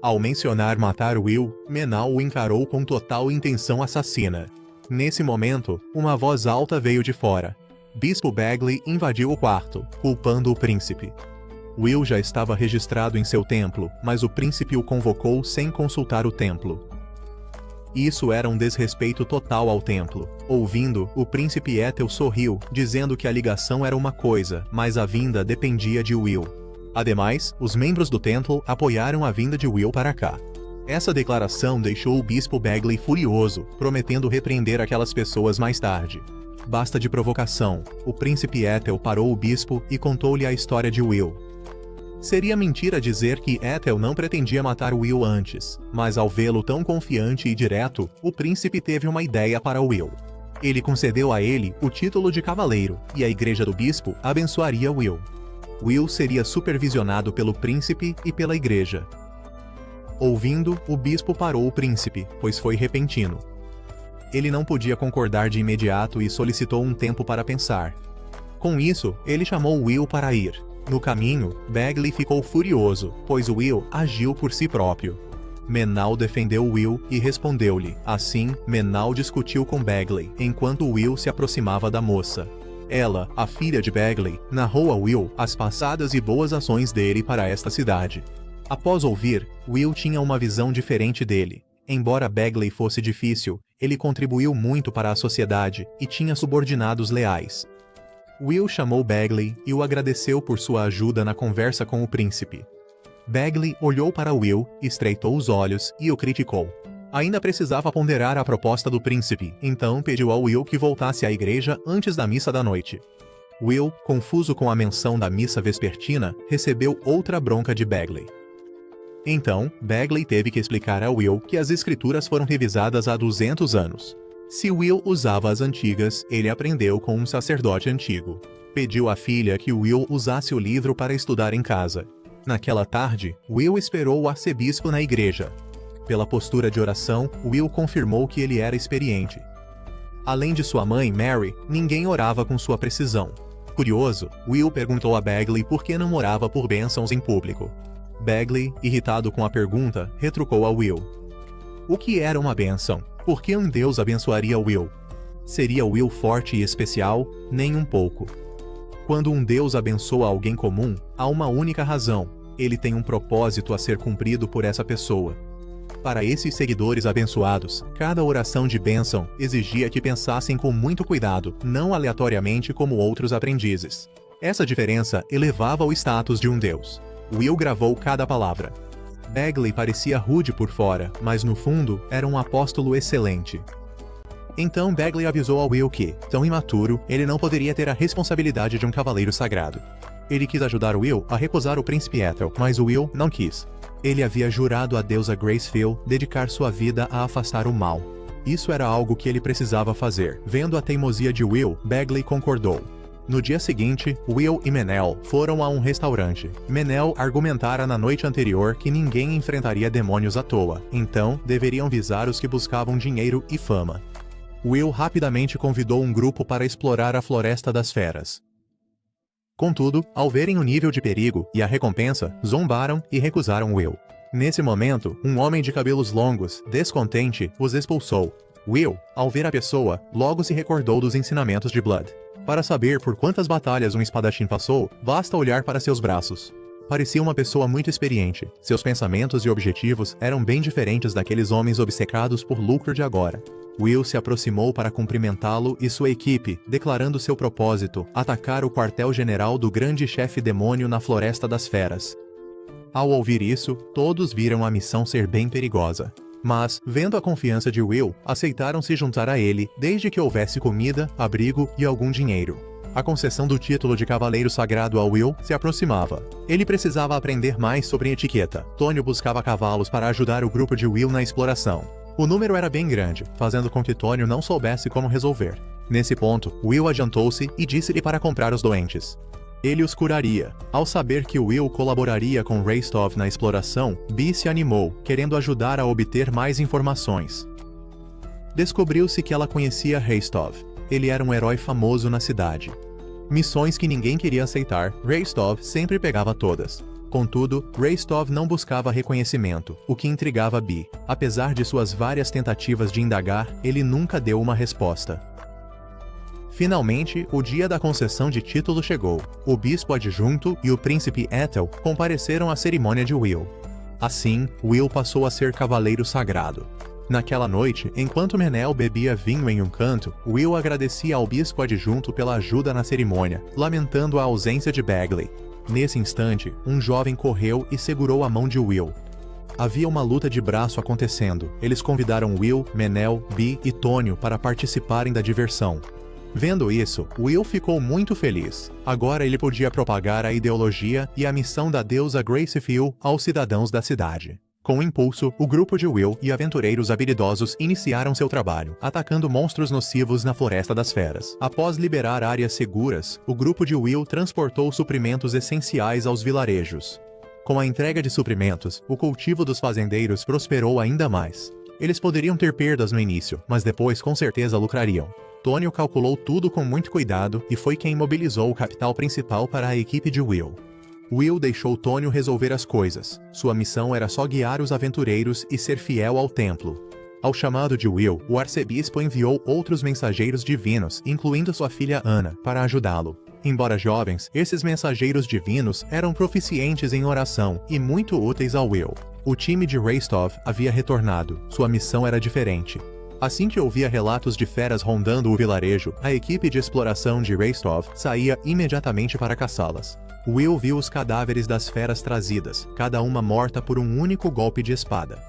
Ao mencionar matar Will, Menal o encarou com total intenção assassina. Nesse momento, uma voz alta veio de fora. Bispo Bagley invadiu o quarto, culpando o príncipe. Will já estava registrado em seu templo, mas o príncipe o convocou sem consultar o templo. Isso era um desrespeito total ao templo. Ouvindo, o príncipe Ethel sorriu, dizendo que a ligação era uma coisa, mas a vinda dependia de Will. Ademais, os membros do templo apoiaram a vinda de Will para cá. Essa declaração deixou o bispo Bagley furioso, prometendo repreender aquelas pessoas mais tarde. Basta de provocação. O príncipe Ethel parou o bispo e contou-lhe a história de Will. Seria mentira dizer que Ethel não pretendia matar Will antes, mas ao vê-lo tão confiante e direto, o príncipe teve uma ideia para Will. Ele concedeu a ele o título de cavaleiro, e a igreja do bispo abençoaria Will. Will seria supervisionado pelo príncipe e pela igreja. Ouvindo, o bispo parou o príncipe, pois foi repentino. Ele não podia concordar de imediato e solicitou um tempo para pensar. Com isso, ele chamou Will para ir. No caminho, Bagley ficou furioso, pois Will agiu por si próprio. Menal defendeu Will e respondeu-lhe. Assim, Menal discutiu com Bagley, enquanto Will se aproximava da moça. Ela, a filha de Bagley, narrou a Will as passadas e boas ações dele para esta cidade. Após ouvir, Will tinha uma visão diferente dele. Embora Bagley fosse difícil, ele contribuiu muito para a sociedade e tinha subordinados leais. Will chamou Bagley e o agradeceu por sua ajuda na conversa com o príncipe. Bagley olhou para Will, estreitou os olhos e o criticou. Ainda precisava ponderar a proposta do príncipe, então pediu ao Will que voltasse à igreja antes da missa da noite. Will, confuso com a menção da missa vespertina, recebeu outra bronca de Bagley. Então, Bagley teve que explicar a Will que as escrituras foram revisadas há 200 anos. Se Will usava as antigas, ele aprendeu com um sacerdote antigo. Pediu à filha que Will usasse o livro para estudar em casa. Naquela tarde, Will esperou o arcebispo na igreja. Pela postura de oração, Will confirmou que ele era experiente. Além de sua mãe, Mary, ninguém orava com sua precisão. Curioso, Will perguntou a Bagley por que não orava por bênçãos em público. Bagley, irritado com a pergunta, retrucou a Will. O que era uma bênção? Por que um Deus abençoaria Will? Seria Will forte e especial? Nem um pouco. Quando um Deus abençoa alguém comum, há uma única razão: ele tem um propósito a ser cumprido por essa pessoa. Para esses seguidores abençoados, cada oração de bênção exigia que pensassem com muito cuidado, não aleatoriamente como outros aprendizes. Essa diferença elevava o status de um Deus. Will gravou cada palavra. Bagley parecia rude por fora, mas no fundo era um apóstolo excelente. Então Bagley avisou a Will que, tão imaturo, ele não poderia ter a responsabilidade de um cavaleiro sagrado. Ele quis ajudar Will a recusar o príncipe Ethel, mas Will não quis. Ele havia jurado à deusa Gracefield dedicar sua vida a afastar o mal. Isso era algo que ele precisava fazer. Vendo a teimosia de Will, Bagley concordou. No dia seguinte, Will e Menel foram a um restaurante. Menel argumentara na noite anterior que ninguém enfrentaria demônios à toa, então deveriam visar os que buscavam dinheiro e fama. Will rapidamente convidou um grupo para explorar a Floresta das Feras. Contudo, ao verem o nível de perigo e a recompensa, zombaram e recusaram Will. Nesse momento, um homem de cabelos longos, descontente, os expulsou. Will, ao ver a pessoa, logo se recordou dos ensinamentos de Blood. Para saber por quantas batalhas um espadachim passou, basta olhar para seus braços. Parecia uma pessoa muito experiente. Seus pensamentos e objetivos eram bem diferentes daqueles homens obcecados por lucro de agora. Will se aproximou para cumprimentá-lo e sua equipe, declarando seu propósito: atacar o quartel-general do grande chefe demônio na Floresta das Feras. Ao ouvir isso, todos viram a missão ser bem perigosa. Mas, vendo a confiança de Will, aceitaram se juntar a ele, desde que houvesse comida, abrigo e algum dinheiro. A concessão do título de Cavaleiro Sagrado a Will se aproximava. Ele precisava aprender mais sobre etiqueta. Tônio buscava cavalos para ajudar o grupo de Will na exploração. O número era bem grande, fazendo com que Tônio não soubesse como resolver. Nesse ponto, Will adiantou-se e disse-lhe para comprar os doentes. Ele os curaria. Ao saber que Will colaboraria com Rastov na exploração, Bee se animou, querendo ajudar a obter mais informações. Descobriu-se que ela conhecia Rastov. Ele era um herói famoso na cidade. Missões que ninguém queria aceitar, Rastov sempre pegava todas. Contudo, Rastov não buscava reconhecimento, o que intrigava Bee. Apesar de suas várias tentativas de indagar, ele nunca deu uma resposta. Finalmente, o dia da concessão de título chegou. O bispo adjunto e o príncipe Ethel compareceram à cerimônia de Will. Assim, Will passou a ser cavaleiro sagrado. Naquela noite, enquanto Menel bebia vinho em um canto, Will agradecia ao bispo adjunto pela ajuda na cerimônia, lamentando a ausência de Bagley. Nesse instante, um jovem correu e segurou a mão de Will. Havia uma luta de braço acontecendo. Eles convidaram Will, Menel, Bee e Tônio para participarem da diversão. Vendo isso, Will ficou muito feliz. Agora ele podia propagar a ideologia e a missão da deusa Gracefield aos cidadãos da cidade. Com impulso, o grupo de Will e aventureiros habilidosos iniciaram seu trabalho, atacando monstros nocivos na Floresta das Feras. Após liberar áreas seguras, o grupo de Will transportou suprimentos essenciais aos vilarejos. Com a entrega de suprimentos, o cultivo dos fazendeiros prosperou ainda mais. Eles poderiam ter perdas no início, mas depois com certeza lucrariam. Tônio calculou tudo com muito cuidado e foi quem mobilizou o capital principal para a equipe de Will. Will deixou Tônio resolver as coisas. Sua missão era só guiar os aventureiros e ser fiel ao templo. Ao chamado de Will, o arcebispo enviou outros mensageiros divinos, incluindo sua filha Anna, para ajudá-lo. Embora jovens, esses mensageiros divinos eram proficientes em oração e muito úteis a Will. O time de Rastov havia retornado. Sua missão era diferente. Assim que ouvia relatos de feras rondando o vilarejo, a equipe de exploração de Rastov saía imediatamente para caçá-las. Will viu os cadáveres das feras trazidas, cada uma morta por um único golpe de espada.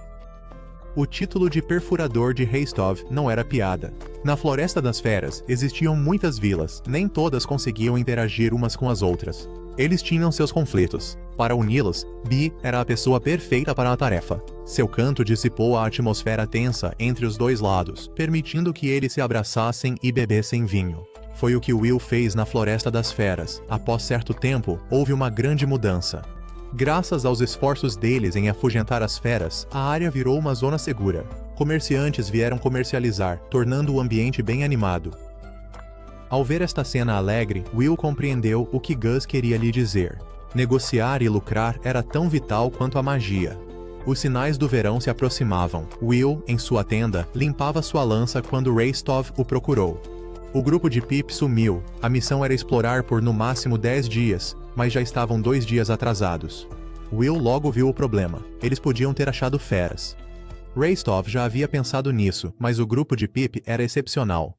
O título de perfurador de Rastov não era piada. Na Floresta das Feras existiam muitas vilas, nem todas conseguiam interagir umas com as outras. Eles tinham seus conflitos. Para uni-los, Bee era a pessoa perfeita para a tarefa. Seu canto dissipou a atmosfera tensa entre os dois lados, permitindo que eles se abraçassem e bebessem vinho. Foi o que Will fez na Floresta das Feras. Após certo tempo, houve uma grande mudança. Graças aos esforços deles em afugentar as feras, a área virou uma zona segura. Comerciantes vieram comercializar, tornando o ambiente bem animado. Ao ver esta cena alegre, Will compreendeu o que Gus queria lhe dizer. Negociar e lucrar era tão vital quanto a magia. Os sinais do verão se aproximavam. Will, em sua tenda, limpava sua lança quando Restov o procurou. O grupo de Pip sumiu. A missão era explorar por no máximo 10 dias, mas já estavam 2 dias atrasados. Will logo viu o problema. Eles podiam ter achado feras. Restov já havia pensado nisso, mas o grupo de Pip era excepcional.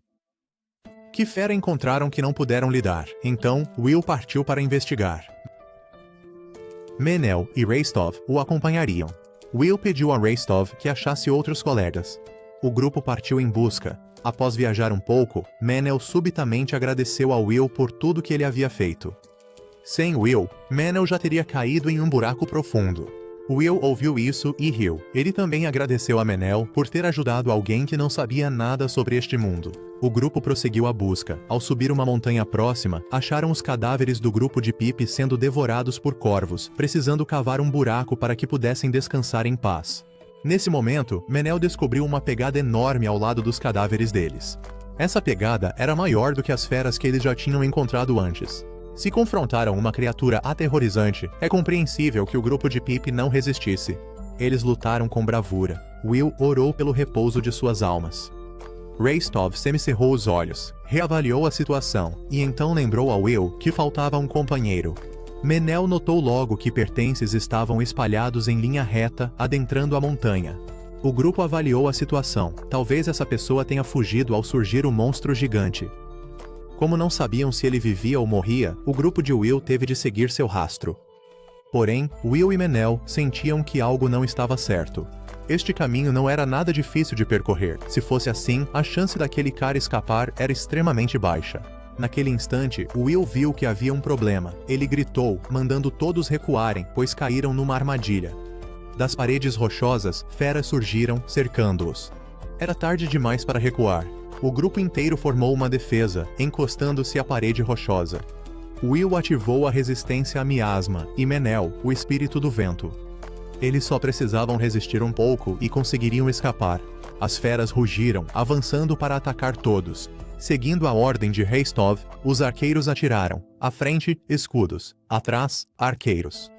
Que fera encontraram que não puderam lidar? Então, Will partiu para investigar. Menel e Restov o acompanhariam. Will pediu a Restov que achasse outros colegas. O grupo partiu em busca. Após viajar um pouco, Menel subitamente agradeceu a Will por tudo que ele havia feito. Sem Will, Menel já teria caído em um buraco profundo. Will ouviu isso e riu. Ele também agradeceu a Menel por ter ajudado alguém que não sabia nada sobre este mundo. O grupo prosseguiu a busca. Ao subir uma montanha próxima, acharam os cadáveres do grupo de Pip sendo devorados por corvos, precisando cavar um buraco para que pudessem descansar em paz. Nesse momento, Menel descobriu uma pegada enorme ao lado dos cadáveres deles. Essa pegada era maior do que as feras que eles já tinham encontrado antes. Se confrontaram uma criatura aterrorizante, é compreensível que o grupo de Pip não resistisse. Eles lutaram com bravura. Will orou pelo repouso de suas almas. Restov semicerrou os olhos, reavaliou a situação, e então lembrou a Will que faltava um companheiro. Menel notou logo que pertences estavam espalhados em linha reta, adentrando a montanha. O grupo avaliou a situação. Talvez essa pessoa tenha fugido ao surgir o monstro gigante. Como não sabiam se ele vivia ou morria, o grupo de Will teve de seguir seu rastro. Porém, Will e Menel sentiam que algo não estava certo. Este caminho não era nada difícil de percorrer. Se fosse assim, a chance daquele cara escapar era extremamente baixa. Naquele instante, Will viu que havia um problema. Ele gritou, mandando todos recuarem, pois caíram numa armadilha. Das paredes rochosas, feras surgiram, cercando-os. Era tarde demais para recuar. O grupo inteiro formou uma defesa, encostando-se à parede rochosa. Will ativou a resistência a miasma, e Menel, o espírito do vento. Eles só precisavam resistir um pouco e conseguiriam escapar. As feras rugiram, avançando para atacar todos. Seguindo a ordem de Restov, os arqueiros atiraram. À frente, escudos. Atrás, arqueiros.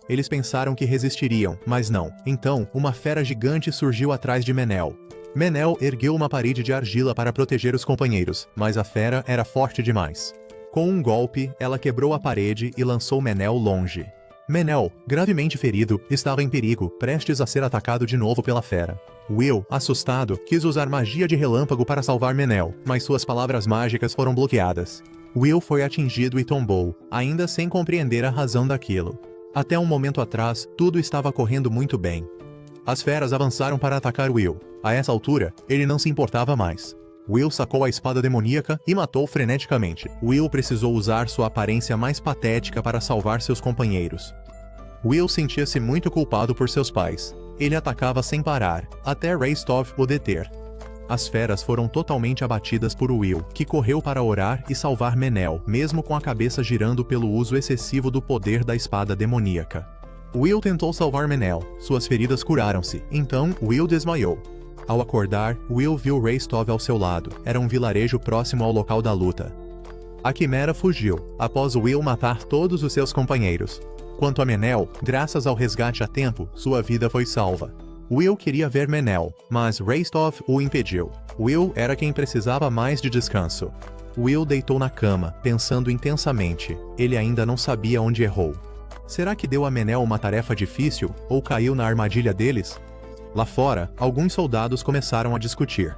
Eles pensaram que resistiriam, mas não. Então, uma fera gigante surgiu atrás de Menel. Menel ergueu uma parede de argila para proteger os companheiros, mas a fera era forte demais. Com um golpe, ela quebrou a parede e lançou Menel longe. Menel, gravemente ferido, estava em perigo, prestes a ser atacado de novo pela fera. Will, assustado, quis usar magia de relâmpago para salvar Menel, mas suas palavras mágicas foram bloqueadas. Will foi atingido e tombou, ainda sem compreender a razão daquilo. Até um momento atrás, tudo estava correndo muito bem. As feras avançaram para atacar Will. A essa altura, ele não se importava mais. Will sacou a espada demoníaca e matou freneticamente. Will precisou usar sua aparência mais patética para salvar seus companheiros. Will sentia-se muito culpado por seus pais. Ele atacava sem parar, até Restov o deter. As feras foram totalmente abatidas por Will, que correu para orar e salvar Menel, mesmo com a cabeça girando pelo uso excessivo do poder da espada demoníaca. Will tentou salvar Menel. Suas feridas curaram-se. Então, Will desmaiou. Ao acordar, Will viu Restov ao seu lado. Era um vilarejo próximo ao local da luta. A quimera fugiu, após Will matar todos os seus companheiros. Quanto a Menel, graças ao resgate a tempo, sua vida foi salva. Will queria ver Menel, mas Restov o impediu. Will era quem precisava mais de descanso. Will deitou na cama, pensando intensamente. Ele ainda não sabia onde errou. Será que deu a Menel uma tarefa difícil, ou caiu na armadilha deles? Lá fora, alguns soldados começaram a discutir.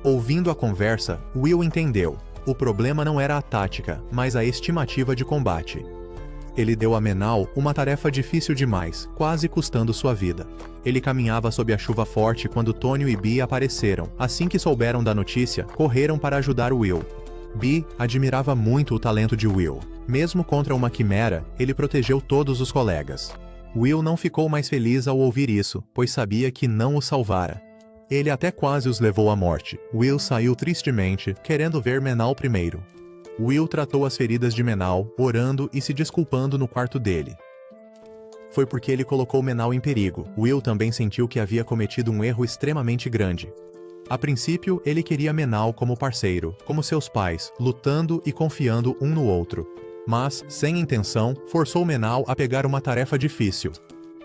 Ouvindo a conversa, Will entendeu. O problema não era a tática, mas a estimativa de combate. Ele deu a Menel uma tarefa difícil demais, quase custando sua vida. Ele caminhava sob a chuva forte quando Tonio e Bee apareceram. Assim que souberam da notícia, correram para ajudar Will. Bee admirava muito o talento de Will. Mesmo contra uma quimera, ele protegeu todos os colegas. Will não ficou mais feliz ao ouvir isso, pois sabia que não o salvara. Ele até quase os levou à morte. Will saiu tristemente, querendo ver Menal primeiro. Will tratou as feridas de Menal, orando e se desculpando no quarto dele. Foi porque ele colocou Menal em perigo. Will também sentiu que havia cometido um erro extremamente grande. A princípio, ele queria Menal como parceiro, como seus pais, lutando e confiando um no outro. Mas, sem intenção, forçou Menal a pegar uma tarefa difícil.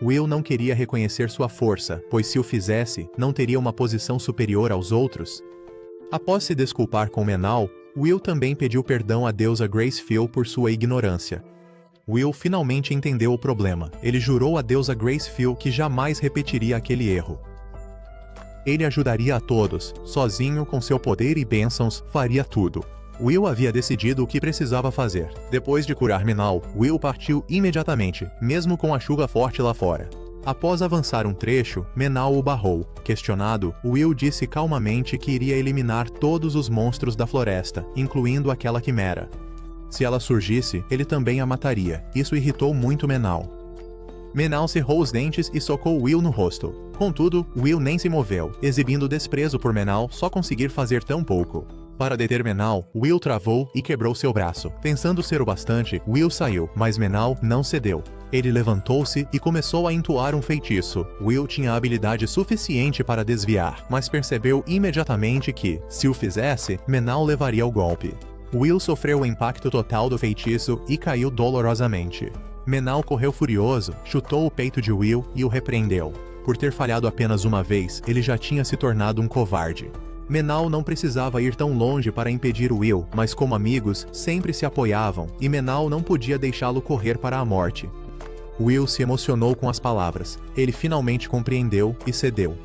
Will não queria reconhecer sua força, pois se o fizesse, não teria uma posição superior aos outros. Após se desculpar com Menal, Will também pediu perdão à deusa Graceful por sua ignorância. Will finalmente entendeu o problema. Ele jurou à deusa Graceful que jamais repetiria aquele erro. Ele ajudaria a todos, sozinho com seu poder e bênçãos, faria tudo. Will havia decidido o que precisava fazer. Depois de curar Menal, Will partiu imediatamente, mesmo com a chuva forte lá fora. Após avançar um trecho, Menal o barrou. Questionado, Will disse calmamente que iria eliminar todos os monstros da floresta, incluindo aquela quimera. Se ela surgisse, ele também a mataria. Isso irritou muito Menal. Menal cerrou os dentes e socou Will no rosto. Contudo, Will nem se moveu, exibindo desprezo por Menal só conseguir fazer tão pouco. Para deter Menal, Will travou e quebrou seu braço. Pensando ser o bastante, Will saiu, mas Menal não cedeu. Ele levantou-se e começou a entoar um feitiço. Will tinha habilidade suficiente para desviar, mas percebeu imediatamente que, se o fizesse, Menal levaria o golpe. Will sofreu o impacto total do feitiço e caiu dolorosamente. Menal correu furioso, chutou o peito de Will e o repreendeu. Por ter falhado apenas uma vez, ele já tinha se tornado um covarde. Menal não precisava ir tão longe para impedir Will, mas como amigos, sempre se apoiavam, e Menal não podia deixá-lo correr para a morte. Will se emocionou com as palavras. Ele finalmente compreendeu e cedeu.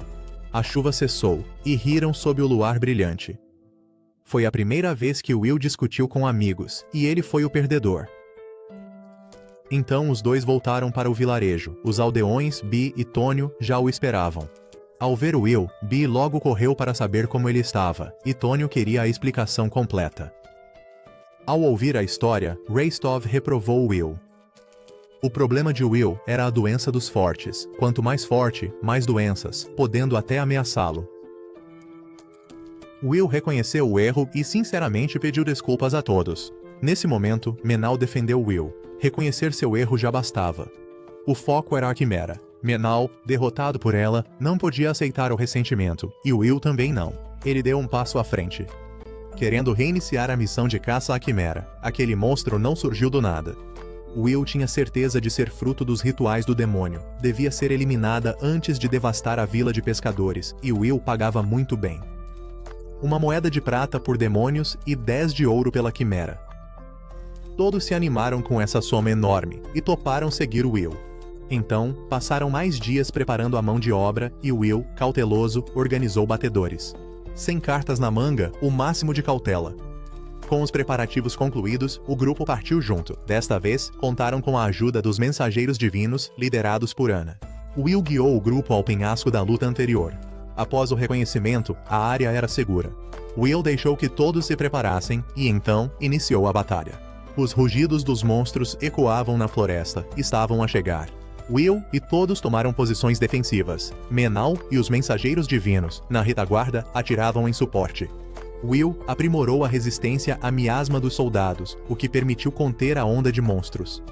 A chuva cessou, e riram sob o luar brilhante. Foi a primeira vez que Will discutiu com amigos, e ele foi o perdedor. Então os dois voltaram para o vilarejo. Os aldeões, Bee e Tônio, já o esperavam. Ao ver Will, Bee logo correu para saber como ele estava, e Tônio queria a explicação completa. Ao ouvir a história, Rastov reprovou Will. O problema de Will era a doença dos fortes. Quanto mais forte, mais doenças, podendo até ameaçá-lo. Will reconheceu o erro e sinceramente pediu desculpas a todos. Nesse momento, Menal defendeu Will. Reconhecer seu erro já bastava. O foco era a quimera. Menal, derrotado por ela, não podia aceitar o ressentimento, e Will também não. Ele deu um passo à frente. Querendo reiniciar a missão de caça à quimera, aquele monstro não surgiu do nada. Will tinha certeza de ser fruto dos rituais do demônio. Devia ser eliminada antes de devastar a vila de pescadores, e Will pagava muito bem. Uma moeda de prata por demônios e 10 de ouro pela quimera. Todos se animaram com essa soma enorme, e toparam seguir Will. Então, passaram mais dias preparando a mão de obra, e Will, cauteloso, organizou batedores. Sem cartas na manga, o máximo de cautela. Com os preparativos concluídos, o grupo partiu junto. Desta vez, contaram com a ajuda dos mensageiros divinos, liderados por Ana. Will guiou o grupo ao penhasco da luta anterior. Após o reconhecimento, a área era segura. Will deixou que todos se preparassem, e então, iniciou a batalha. Os rugidos dos monstros ecoavam na floresta, estavam a chegar. Will e todos tomaram posições defensivas. Menal e os mensageiros divinos, na retaguarda, atiravam em suporte. Will aprimorou a resistência à miasma dos soldados, o que permitiu conter a onda de monstros.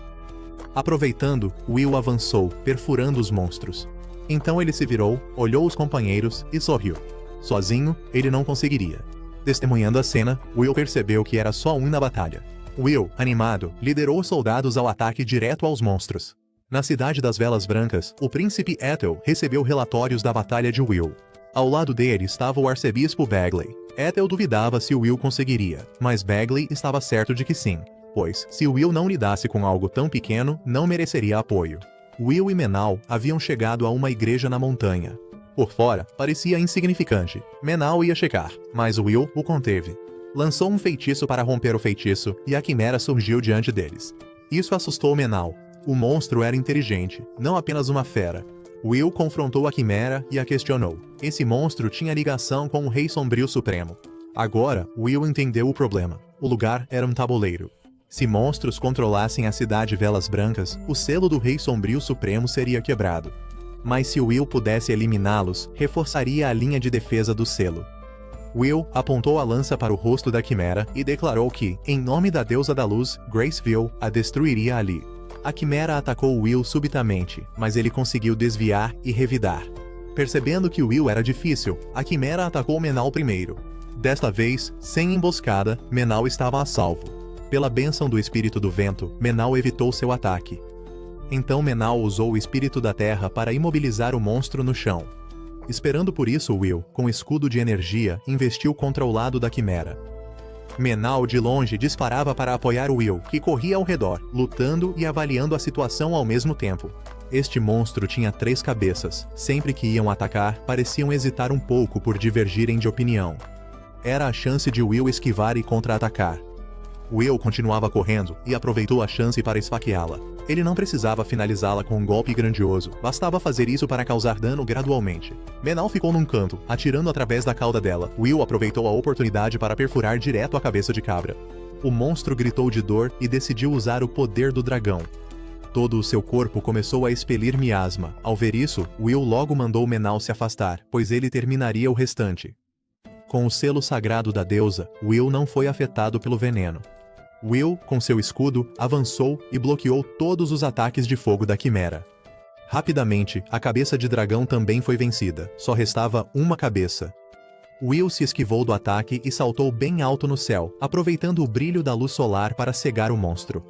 Aproveitando, Will avançou, perfurando os monstros. Então ele se virou, olhou os companheiros e sorriu. Sozinho, ele não conseguiria. Testemunhando a cena, Will percebeu que era só um na batalha. Will, animado, liderou os soldados ao ataque direto aos monstros. Na cidade das Velas Brancas, o príncipe Ethel recebeu relatórios da batalha de Will. Ao lado dele estava o arcebispo Bagley. Ethel duvidava se Will conseguiria, mas Bagley estava certo de que sim, pois, se Will não lidasse com algo tão pequeno, não mereceria apoio. Will e Menal haviam chegado a uma igreja na montanha. Por fora, parecia insignificante. Menal ia checar, mas Will o conteve. Lançou um feitiço para romper o feitiço, e a quimera surgiu diante deles. Isso assustou Menal. O monstro era inteligente, não apenas uma fera. Will confrontou a quimera e a questionou. Esse monstro tinha ligação com o Rei Sombrio Supremo. Agora, Will entendeu o problema. O lugar era um tabuleiro. Se monstros controlassem a cidade Velas Brancas, o selo do Rei Sombrio Supremo seria quebrado. mas se Will pudesse eliminá-los, reforçaria a linha de defesa do selo. Will apontou a lança para o rosto da quimera e declarou que, em nome da deusa da luz, Graceville, a destruiria ali. A quimera atacou Will subitamente, mas ele conseguiu desviar e revidar. Percebendo que Will era difícil, a quimera atacou Menal primeiro. Desta vez, sem emboscada, Menal estava a salvo. Pela bênção do espírito do vento, Menal evitou seu ataque. Então Menal usou o espírito da terra para imobilizar o monstro no chão. Esperando por isso, Will, com escudo de energia, investiu contra o lado da quimera. Menal, de longe, disparava para apoiar Will, que corria ao redor, lutando e avaliando a situação ao mesmo tempo. Este monstro tinha 3 cabeças. Sempre que iam atacar, pareciam hesitar um pouco por divergirem de opinião. Era a chance de Will esquivar e contra-atacar. Will continuava correndo e aproveitou a chance para esfaqueá-la. Ele não precisava finalizá-la com um golpe grandioso, bastava fazer isso para causar dano gradualmente. Menal ficou num canto, atirando através da cauda dela. Will aproveitou a oportunidade para perfurar direto a cabeça de cabra. O monstro gritou de dor e decidiu usar o poder do dragão. Todo o seu corpo começou a expelir miasma. Ao ver isso, Will logo mandou Menal se afastar, pois ele terminaria o restante. Com o selo sagrado da deusa, Will não foi afetado pelo veneno. Will, com seu escudo, avançou e bloqueou todos os ataques de fogo da quimera. Rapidamente, a cabeça de dragão também foi vencida, só restava uma cabeça. Will se esquivou do ataque e saltou bem alto no céu, aproveitando o brilho da luz solar para cegar o monstro.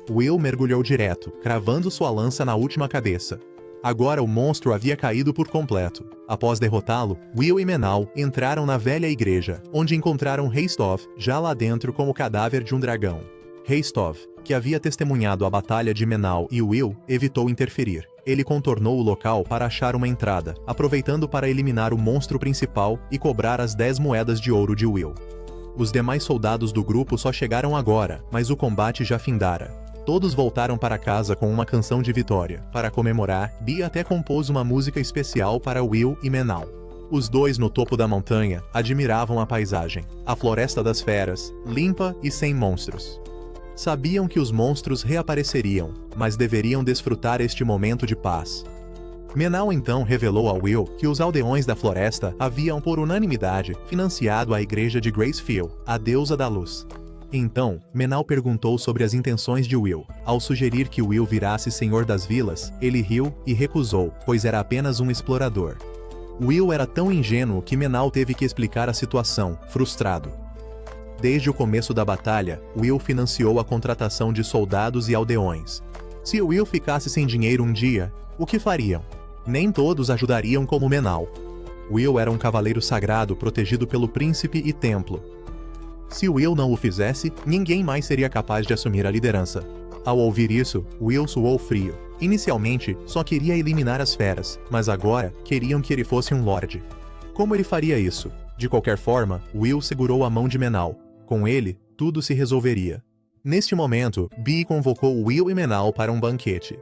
Will mergulhou direto, cravando sua lança na última cabeça. Agora o monstro havia caído por completo. Após derrotá-lo, Will e Menal entraram na velha igreja, onde encontraram Restov, já lá dentro como cadáver de um dragão. Restov, que havia testemunhado a batalha de Menal e Will, evitou interferir. Ele contornou o local para achar uma entrada, aproveitando para eliminar o monstro principal e cobrar as 10 moedas de ouro de Will. Os demais soldados do grupo só chegaram agora, mas o combate já findara. Todos voltaram para casa com uma canção de vitória. Para comemorar, Bee até compôs uma música especial para Will e Menal. Os dois no topo da montanha admiravam a paisagem, a floresta das feras, limpa e sem monstros. Sabiam que os monstros reapareceriam, mas deveriam desfrutar este momento de paz. Menal então revelou a Will que os aldeões da floresta haviam por unanimidade financiado a igreja de Graceville, a deusa da luz. Então, Menal perguntou sobre as intenções de Will. Ao sugerir que Will virasse senhor das vilas, ele riu e recusou, pois era apenas um explorador. Will era tão ingênuo que Menal teve que explicar a situação, frustrado. Desde o começo da batalha, Will financiou a contratação de soldados e aldeões. Se Will ficasse sem dinheiro um dia, o que fariam? Nem todos ajudariam como Menal. Will era um cavaleiro sagrado protegido pelo príncipe e templo. Se Will não o fizesse, ninguém mais seria capaz de assumir a liderança. Ao ouvir isso, Will suou frio. Inicialmente, só queria eliminar as feras, mas agora, queriam que ele fosse um lorde. Como ele faria isso? De qualquer forma, Will segurou a mão de Menal. Com ele, tudo se resolveria. Neste momento, Bee convocou Will e Menal para um banquete.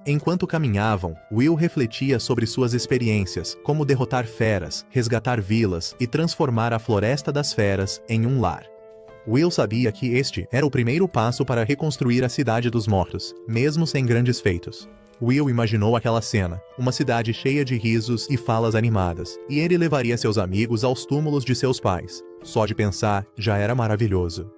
Enquanto caminhavam, Will refletia sobre suas experiências, como derrotar feras, resgatar vilas e transformar a Floresta das Feras em um lar. Will sabia que este era o primeiro passo para reconstruir a Cidade dos Mortos, mesmo sem grandes feitos. Will imaginou aquela cena, uma cidade cheia de risos e falas animadas, e ele levaria seus amigos aos túmulos de seus pais. Só de pensar, já era maravilhoso.